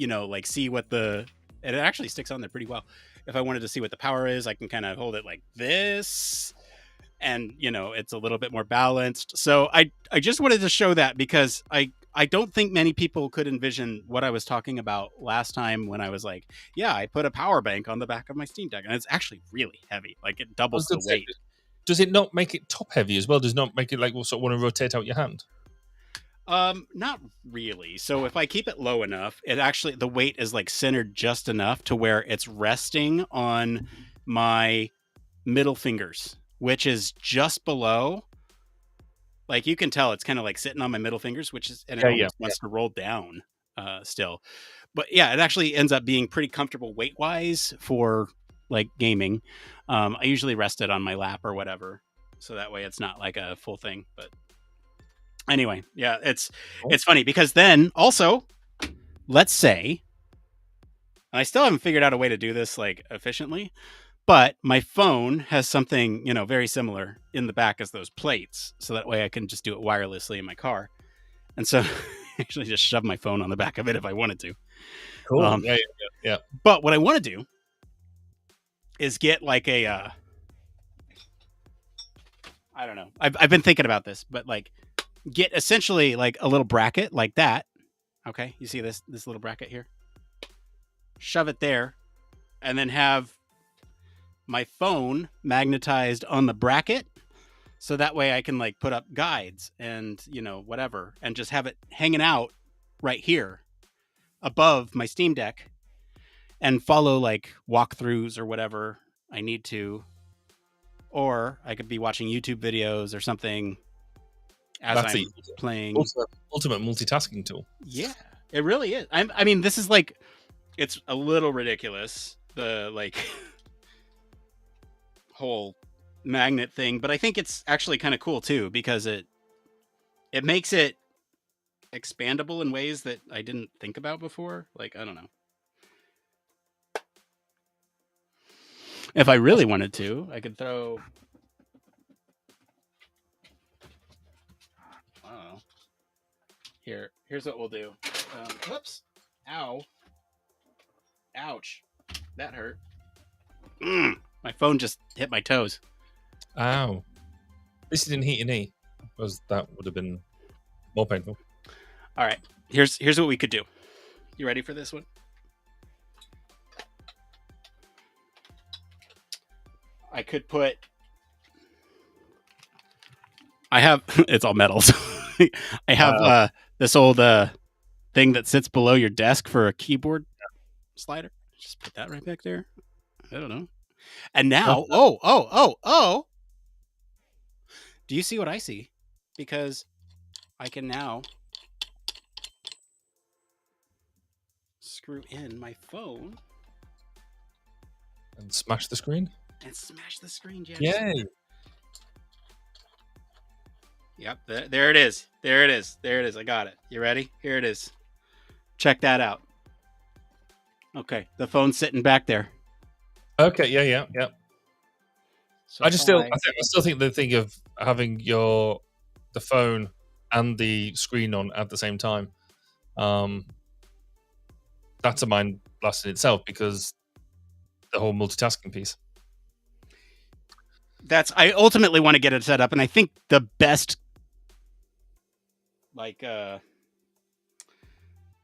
see what it actually sticks on there pretty well. If I wanted to see what the power is, I can kind of hold it like this, and it's a little bit more balanced. So I just wanted to show that because I don't think many people could envision what I was talking about last time when I was like, yeah, I put a power bank on the back of my Steam Deck, and it's actually really heavy. Like it doubles the weight. Does it not make it top heavy as well? Does it not make it like sort of want to rotate out your hand? Not really. So if I keep it low enough, the weight is like centered just enough to where it's resting on my middle fingers, which is just below. Like you can tell it's kind of like sitting on my middle fingers, and it wants to roll down, still. But yeah, it actually ends up being pretty comfortable weight wise for like gaming. I usually rest it on my lap or whatever, so that way it's not like a full thing. But anyway, yeah, it's funny because then also, let's say, and I still haven't figured out a way to do this like efficiently, but my phone has something, very similar in the back as those plates, so that way I can just do it wirelessly in my car. And so actually just shove my phone on the back of it if I wanted to. Cool. Yeah. But what I want to do is get like a, I don't know. I've been thinking about this, but like get essentially like a little bracket like that. Okay. You see this little bracket here? Shove it there and then have my phone magnetized on the bracket. So that way I can like put up guides and, whatever, and just have it hanging out right here above my Steam Deck and follow like walkthroughs or whatever I need to. Or I could be watching YouTube videos or something as I'm playing. Ultimate multitasking tool. Yeah, it really is. I mean, this is like, it's a little ridiculous, the like whole magnet thing, but I think it's actually kind of cool too, because it makes it expandable in ways that I didn't think about before. Like, I don't know. If I really wanted to, I could throw, I don't know. Here's what we'll do. Whoops. Ow. Ouch. That hurt. My phone just hit my toes. Ow. At least it didn't hit your knee, because that would have been more painful. All right. Here's what we could do. You ready for this one? I could put... I have... It's all metal. So I have this old thing that sits below your desk for a keyboard slider. Just put that right back there. I don't know. And now... Oh! Do you see what I see? Because I can now screw in my phone and smash the screen. Yes. Yay! Yep, there it is. There it is. I got it. You ready? Here it is. Check that out. Okay, the phone's sitting back there. Okay, yeah. So I still think the thing of having the phone and the screen on at the same time, that's a mind blast in itself, because the whole multitasking piece. I ultimately want to get it set up, and I think the best, the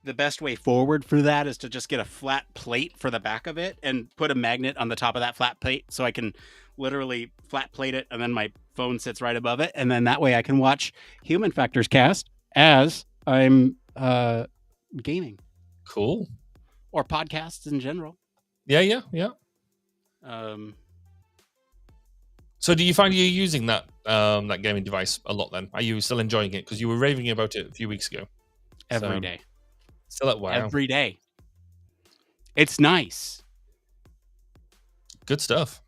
best way forward for that is to just get a flat plate for the back of it and put a magnet on the top of that flat plate, so I can literally flat plate it, and then my phone sits right above it, and then that way I can watch Human Factors Cast as I'm gaming. Cool. Or podcasts in general. Yeah. So do you find you're using that gaming device a lot then? Are you still enjoying it? Because you were raving about it a few weeks ago. Every day. Still at wow. Every day. It's nice. Good stuff.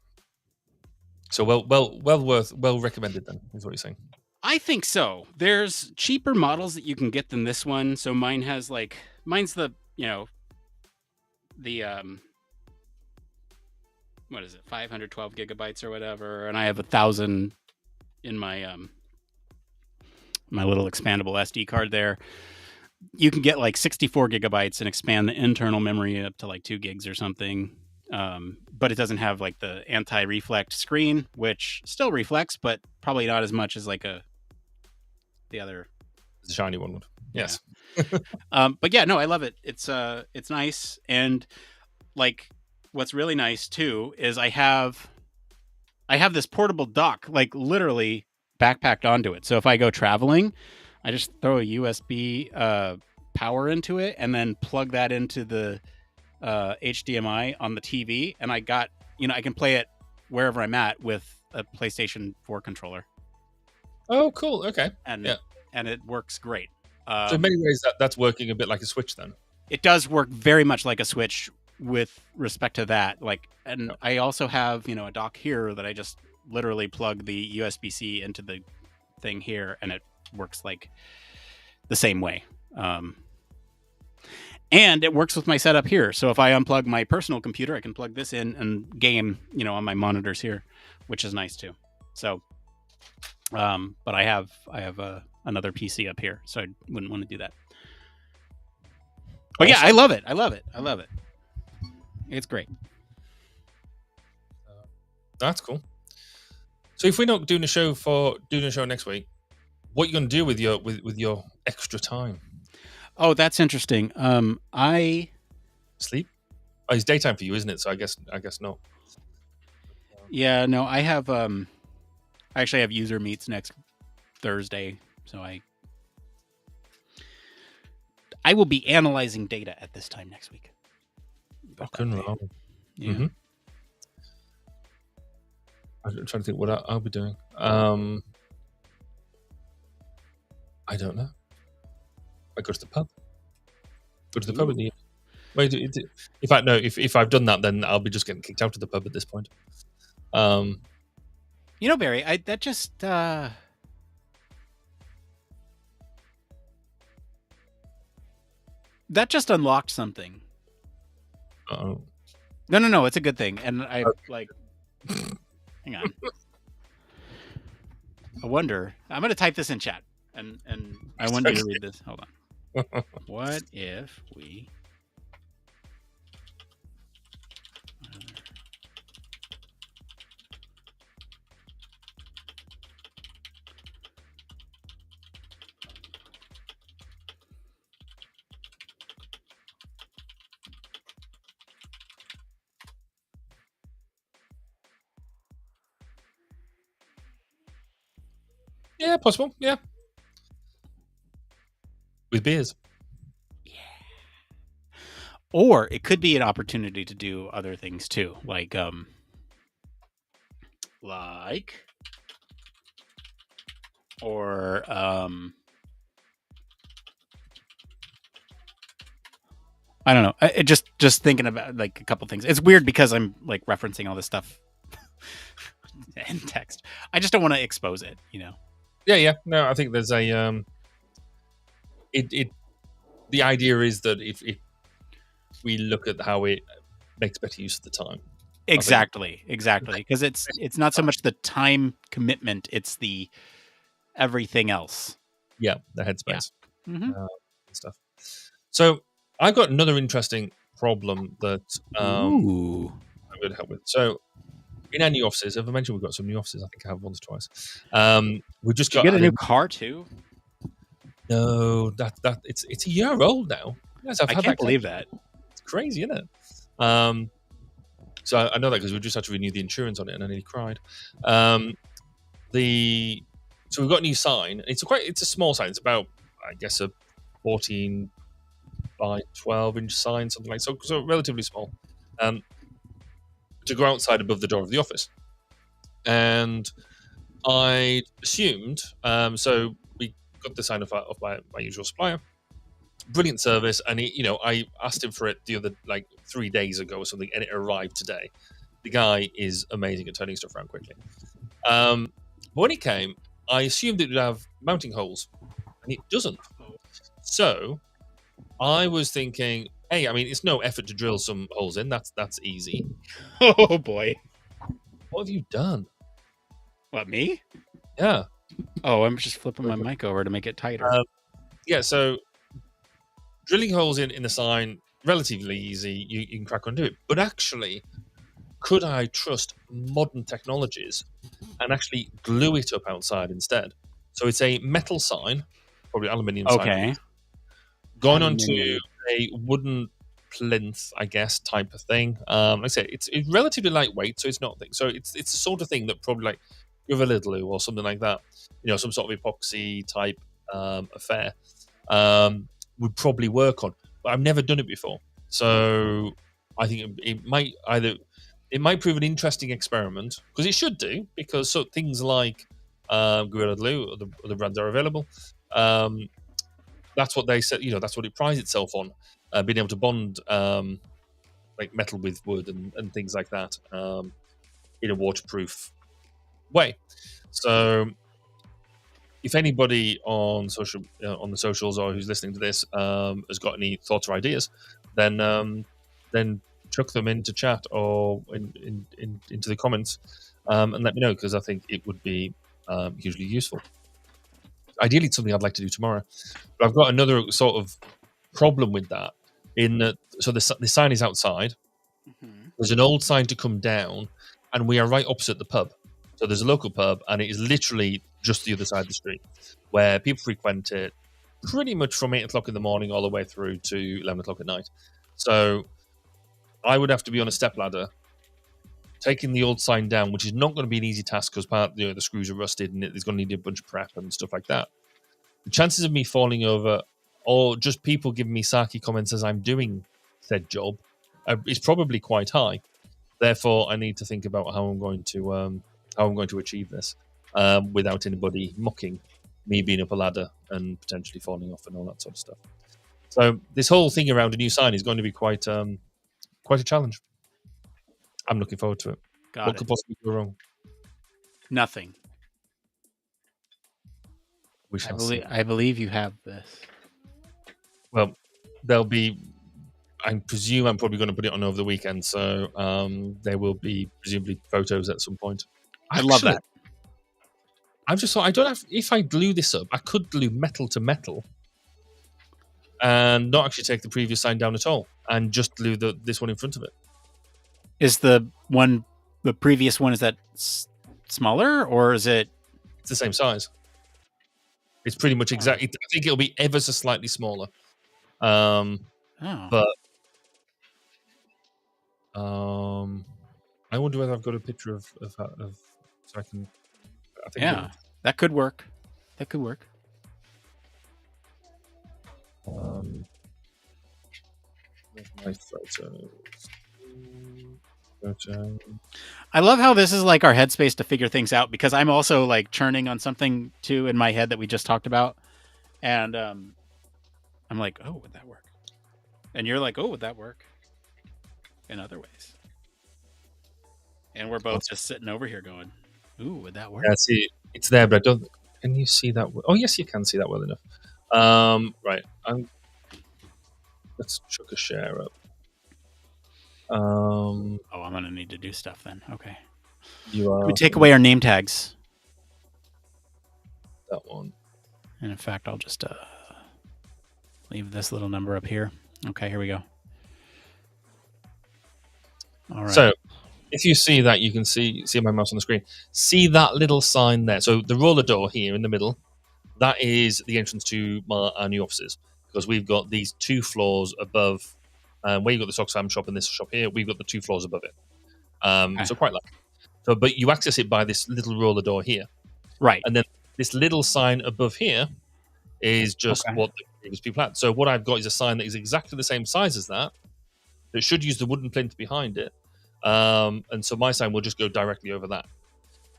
So well recommended then, is what you're saying. I think so. There's cheaper models that you can get than this one. So mine's the, what is it, 512 gigabytes or whatever, and I have 1,000 in my my little expandable SD card there. You can get like 64 gigabytes and expand the internal memory up to like 2 gigs or something, but it doesn't have like the anti-reflect screen, which still reflects, but probably not as much as like the other, the shiny one would. Yes. Yeah. But yeah, no, I love it. It's nice. And like, what's really nice too is I have this portable dock, like literally backpacked onto it. So if I go traveling, I just throw a USB power into it and then plug that into the HDMI on the TV, and I can play it wherever I'm at with a PlayStation 4 controller. Oh, cool. Okay. And it works great. So in many ways that's working a bit like a Switch then. It does work very much like a Switch with respect to that. Like, and I also have, a dock here that I just literally plug the USB-C into the thing here, and it works like the same way. And it works with my setup here. So if I unplug my personal computer, I can plug this in and game, on my monitors here, which is nice too. So, but I have another PC up here, so I wouldn't want to do that. But yeah, I love it. It's great. That's cool. So if we're not doing a show next week, what are you going to do with your extra time? Oh, that's interesting. I sleep. Oh, it's daytime for you, isn't it? So I guess not. Yeah, no, I have. I actually have user meets next Thursday, so I will be analyzing data at this time next week. Fucking wrong. Yeah. Mm-hmm. I'm trying to think what I'll be doing. I don't know. I go to the pub. In the wait. In fact, no. If I've done that, then I'll be just getting kicked out of the pub at this point. Barry, that just unlocked something. Oh. No, it's a good thing, and I like. Hang on. I wonder. I'm going to type this in chat, and I want you to read this. Hold on. What if we? Yeah, possible. Yeah, with beers. Or it could be an opportunity to do other things too, like or I don't know. It just thinking about like a couple things. It's weird because I'm like referencing all this stuff in text. I just don't want to expose it, Yeah. No, I think there's a the idea is that if we look at how it makes better use of the time. Exactly. Because it's not so much the time commitment; it's the everything else. Yeah, the headspace stuff. So I've got another interesting problem that I'm going to help with. So in our new offices, have I mentioned we've got some new offices? I think I have once or twice. We've just got a new car too. No, that it's a year old now. Yes, I can't believe that. It's crazy, isn't it? So I know that because we just had to renew the insurance on it, and I nearly cried. So we've got a new sign. It's a small sign. It's about, I guess, a 14 by 12 inch sign, something like so relatively small. To go outside above the door of the office, and I assumed. So we got the sign off my usual supplier. Brilliant service, and I asked him for it the other 3 days ago or something, and it arrived today. The guy is amazing at turning stuff around quickly. But when he came, I assumed it would have mounting holes, and it doesn't. So I was thinking, hey, I mean, it's no effort to drill some holes in. That's easy. Oh boy, what have you done? What, me? Yeah. Oh, I'm just flipping my mic over to make it tighter. Yeah. So drilling holes in the sign, relatively easy. You can crack on do it. But actually, could I trust modern technologies and actually glue it up outside instead? So it's a metal sign, probably aluminium sign. Going onto a wooden plinth, I guess, type of thing. Like I say, it's relatively lightweight, so it's not. So it's the sort of thing that probably with a little glue or something like that, some sort of epoxy type affair. Would probably work on, but I've never done it before, so I think it might prove an interesting experiment, because it should do, because things like Gorilla Glue or the brands are available. That's what they said. That's what it prides itself on, being able to bond like metal with wood and things like that in a waterproof way. So if anybody on on the socials or who's listening to this has got any thoughts or ideas, then chuck them into chat or into the comments and let me know, because I think it would be hugely useful. Ideally, it's something I'd like to do tomorrow, but I've got another sort of problem with that. So the sign is outside. Mm-hmm. There's an old sign to come down, and we are right opposite the pub. So there's a local pub, and it is literally just the other side of the street, where people frequent it pretty much from 8 o'clock in the morning all the way through to 11 o'clock at night. So I would have to be on a stepladder, taking the old sign down, which is not going to be an easy task because the screws are rusted and it's going to need a bunch of prep and stuff like that. The chances of me falling over, or just people giving me sarky comments as I'm doing said job, is probably quite high. Therefore, I need to think about how I'm going to achieve this without anybody mocking me being up a ladder and potentially falling off and all that sort of stuff. So this whole thing around a new sign is going to be quite a challenge. I'm looking forward to it. What could possibly go wrong? Nothing. We shall see. I believe you have this. Well, there'll be. I presume I'm probably going to put it on over the weekend, so there will be presumably photos at some point. I love that. I've just thought, I don't have. If I glue this up, I could glue metal to metal, and not actually take the previous sign down at all, and just glue this one in front of it. Is the previous one, is that smaller, or is it? It's the same size. It's pretty much exactly. I think it'll be ever so slightly smaller. But I wonder whether I've got a picture of so I can. I think that could work. That could work. There's my photos. I love how this is like our headspace to figure things out, because I'm also like churning on something too in my head that we just talked about, and I'm like, oh, would that work? And you're like, oh, would that work? In other ways. And we're both just sitting over here going, ooh, would that work? Yeah, see, it's there, but I don't. Can you see that? Oh, yes, you can see that well enough. Right, let's chuck a share up. I'm gonna need to do stuff then. Okay. We take away our name tags. That one. And in fact, I'll just leave this little number up here. Okay, here we go. All right. So, if you see that, you can see my mouse on the screen. See that little sign there? So the roller door here in the middle, that is the entrance to our new offices, because we've got these 2 floors above. Where you've got the Oxfam shop and this shop here, we've got the 2 floors above it. So quite large. So, but you access it by this little roller door here. Right. And then this little sign above here is just what the previous people had. So what I've got is a sign that is exactly the same size as that. That should use the wooden plinth behind it. And so my sign will just go directly over that.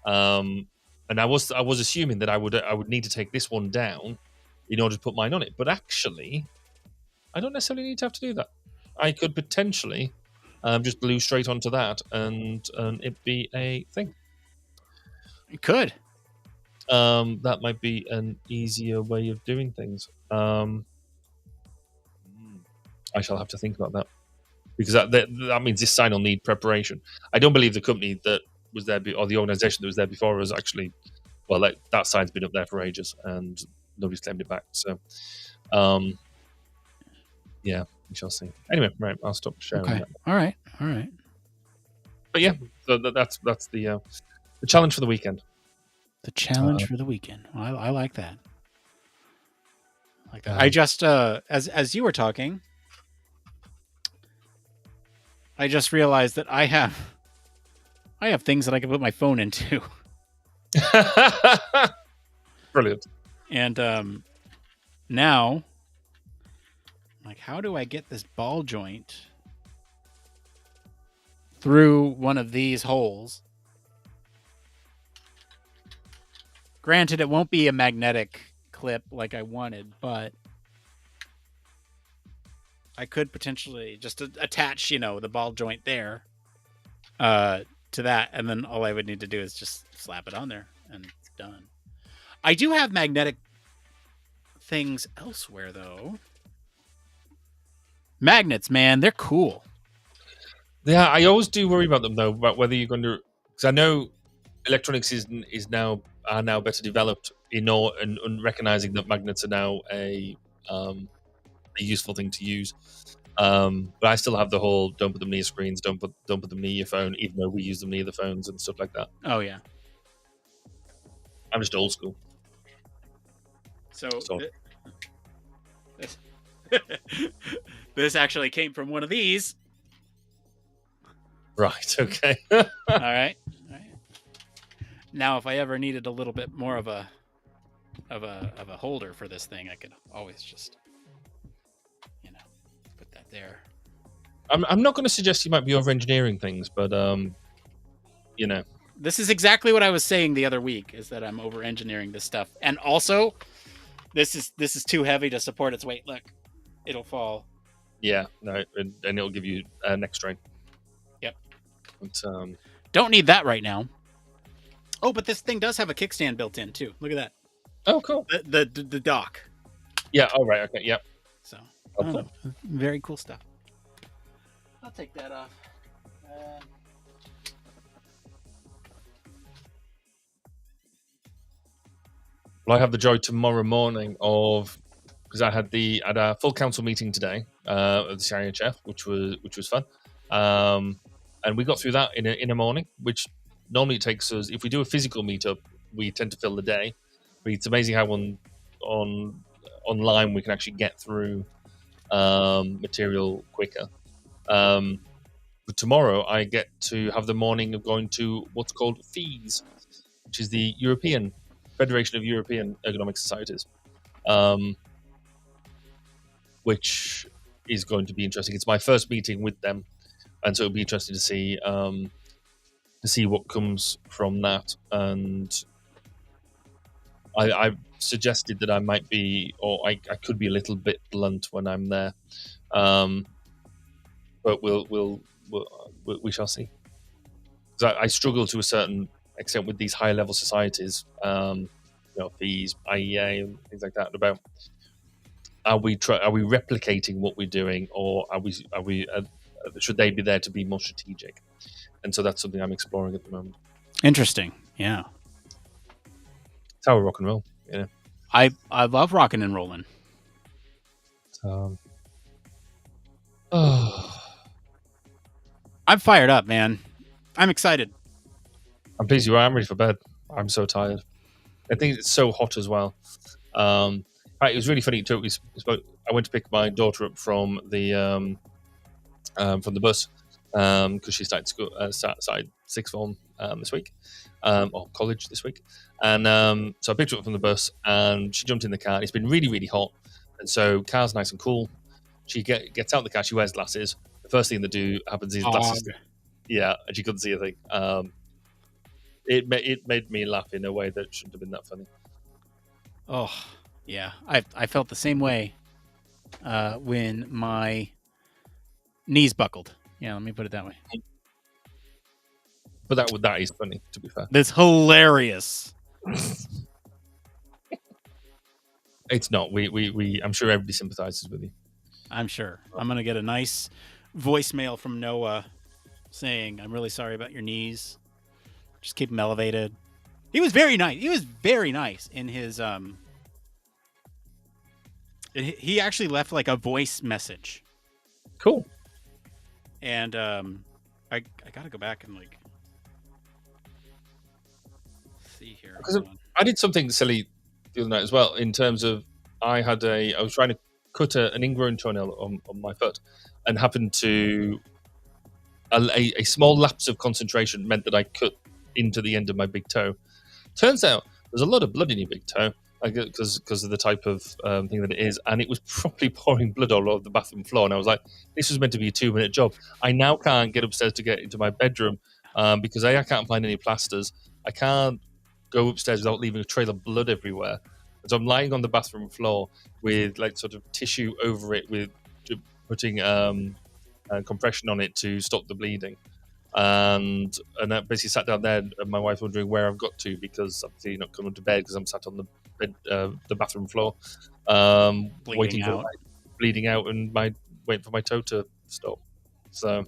And I was assuming that I would need to take this one down in order to put mine on it. But actually, I don't necessarily need to have to do that. I could potentially just glue straight onto that and it be a thing. You could. That might be an easier way of doing things. I shall have to think about that, because that means this sign will need preparation. I don't believe the company that was there, or the organisation that was there before us actually, well, that sign's been up there for ages and nobody's claimed it back. So, yeah. We shall see. Anyway, right, I'll stop sharing. Okay. That. All right. But yeah, so that's the challenge for the weekend. The challenge for the weekend. Well, I like that. I just as you were talking, I just realized that I have things that I can put my phone into. Brilliant. And now, like, how do I get this ball joint through one of these holes? Granted, it won't be a magnetic clip like I wanted, but I could potentially just attach, the ball joint there to that, and then all I would need to do is just slap it on there, and it's done. I do have magnetic things elsewhere, though. Magnets, man, they're cool. Yeah, I always do worry about them though, about whether you're going to, because I know electronics are now better developed in recognizing that magnets are now a useful thing to use. But I still have the whole don't put them near screens, don't put them near your phone, even though we use them near the phones and stuff like that. Oh yeah, I'm just old school. So. This actually came from one of these. Right. Okay. All right. Now, if I ever needed a little bit more of a holder for this thing, I could always just, put that there. I'm not going to suggest you might be over-engineering things, but This is exactly what I was saying the other week, is that I'm over-engineering this stuff, and also, this is too heavy to support its weight. Look, it'll fall. Yeah. No, and it'll give you neck strain. Yep. But, don't need that right now. Oh, but this thing does have a kickstand built in too. Look at that. Oh, cool. The dock. Yeah. All right. Okay. Yep. So, Oh, I don't cool. know. Very cool stuff. I'll take that off. Well, I have the joy tomorrow morning of, because I had a full council meeting today at the CIHF, which was fun, and we got through that in a morning, which normally it takes us, if we do a physical meetup, we tend to fill the day. But it's amazing how online we can actually get through material quicker. But tomorrow I get to have the morning of going to what's called FEES, which is the European Federation of European Ergonomic Societies, which is going to be interesting. It's my first meeting with them, and so it'll be interesting to see what comes from that. And I've suggested that I might be, or I could be a little bit blunt when I'm there, but we shall see. Because I struggle to a certain extent with these higher level societies, fees, IEA, and things like that. About are we replicating what we're doing, or are we should they be there to be more strategic? And so that's something I'm exploring at the moment. Interesting. Yeah. It's how we rock and roll. Yeah. I love rocking and rolling. I'm fired up, man. I'm excited. I'm pleased you are. I'm ready for bed. I'm so tired. I think it's so hot as well. It was really funny too. I went to pick my daughter up from the bus because she started school, started sixth form this week, or college this week, and so I picked her up from the bus and she jumped in the car. It's been really, really hot, and so car's nice and cool. She gets out of the car. She wears glasses. The first thing that happens is glasses. Yeah, and she couldn't see a thing. It made me laugh in a way that shouldn't have been that funny. Oh, yeah. I felt the same way when my knees buckled. Yeah, let me put it that way. But that is funny, to be fair. That's hilarious. It's not. I'm sure everybody sympathizes with you. I'm sure. I'm going to get a nice voicemail from Noah saying, I'm really sorry about your knees. Just keep them elevated. He was very nice. He was very nice in his he actually left like a voice message. Cool. And I gotta go back and like see here. Because I did something silly the other night as well, in terms of I was trying to cut an ingrown toenail on my foot, and happened to a small lapse of concentration meant that I cut into the end of my big toe. Turns out there's a lot of blood in your big toe, because of the type of thing that it is, and it was properly pouring blood all over the bathroom floor. And I was like, this was meant to be a 2-minute job. I now can't get upstairs to get into my bedroom because I can't find any plasters. I can't go upstairs without leaving a trail of blood everywhere. And so I'm lying on the bathroom floor with like sort of tissue over it with putting compression on it to stop the bleeding. And I basically sat down there, and my wife wondering where I've got to, because obviously not coming to bed because I'm sat on the bed, the bathroom floor, waiting for bleeding out, and waiting for my toe to stop. So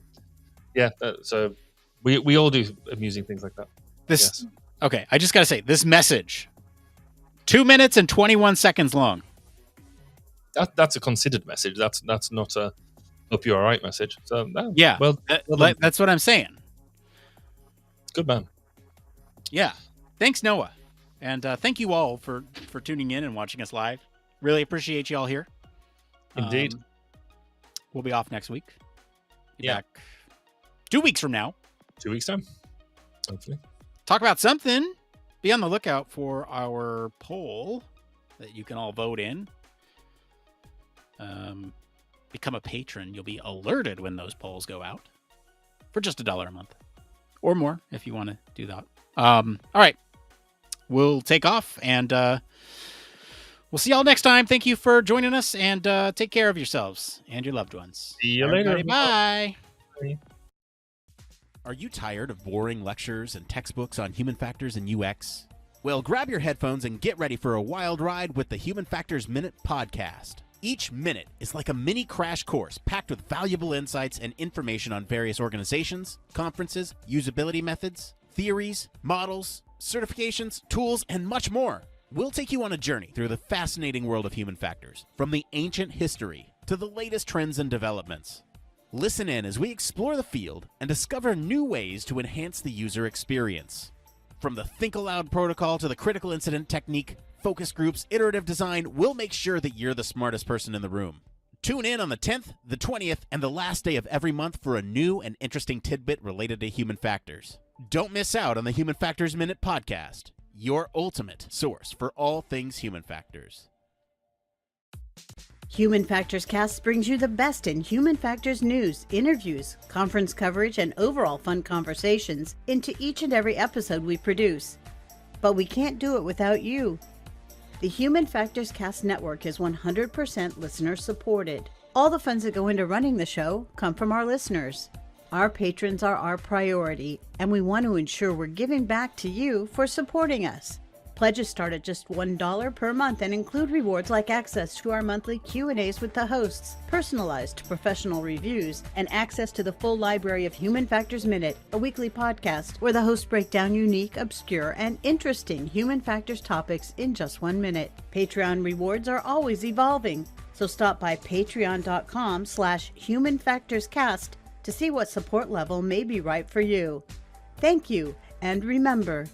yeah, so we all do amusing things like that. This okay. I just gotta say, this message, 2 minutes and 21 seconds long. That's a considered message. That's not a hope you're all right message. So yeah, well, that's what I'm saying. Good man. Yeah. Thanks, Noah. And thank you all for tuning in and watching us live. Really appreciate you all here. Indeed. We'll be off next week. Be Yeah. back 2 weeks from now. 2 weeks time, hopefully. Talk about something. Be on the lookout for our poll that you can all vote in. Become a patron. You'll be alerted when those polls go out for just $1 a month or more if you want to do that. All right. We'll take off, and we'll see y'all next time. Thank you for joining us, and take care of yourselves and your loved ones. See you later. Bye. Are you tired of boring lectures and textbooks on human factors and UX? Well, grab your headphones and get ready for a wild ride with the Human Factors Minute podcast. Each minute is like a mini crash course packed with valuable insights and information on various organizations, conferences, usability methods, theories, models, certifications, tools, and much more. We'll take you on a journey through the fascinating world of human factors, from the ancient history to the latest trends and developments. Listen in as we explore the field and discover new ways to enhance the user experience. From the Think Aloud protocol to the critical incident technique, focus groups, iterative design, we'll make sure that you're the smartest person in the room. Tune in on the 10th, the 20th, and the last day of every month for a new and interesting tidbit related to human factors. Don't miss out on the Human Factors Minute podcast, your ultimate source for all things human factors. Human Factors Cast brings you the best in human factors news, interviews, conference coverage, and overall fun conversations into each and every episode we produce. But we can't do it without you. The Human Factors Cast network is 100% listener supported. All the funds that go into running the show come from our listeners. Our patrons are our priority, and we want to ensure we're giving back to you for supporting us. Pledges start at just $1 per month and include rewards like access to our monthly Q&As with the hosts, personalized professional reviews, and access to the full library of Human Factors Minute, a weekly podcast where the hosts break down unique, obscure, and interesting human factors topics in just 1 minute. Patreon rewards are always evolving, so stop by patreon.com/humanfactorscast to see what support level may be right for you. Thank you, and remember,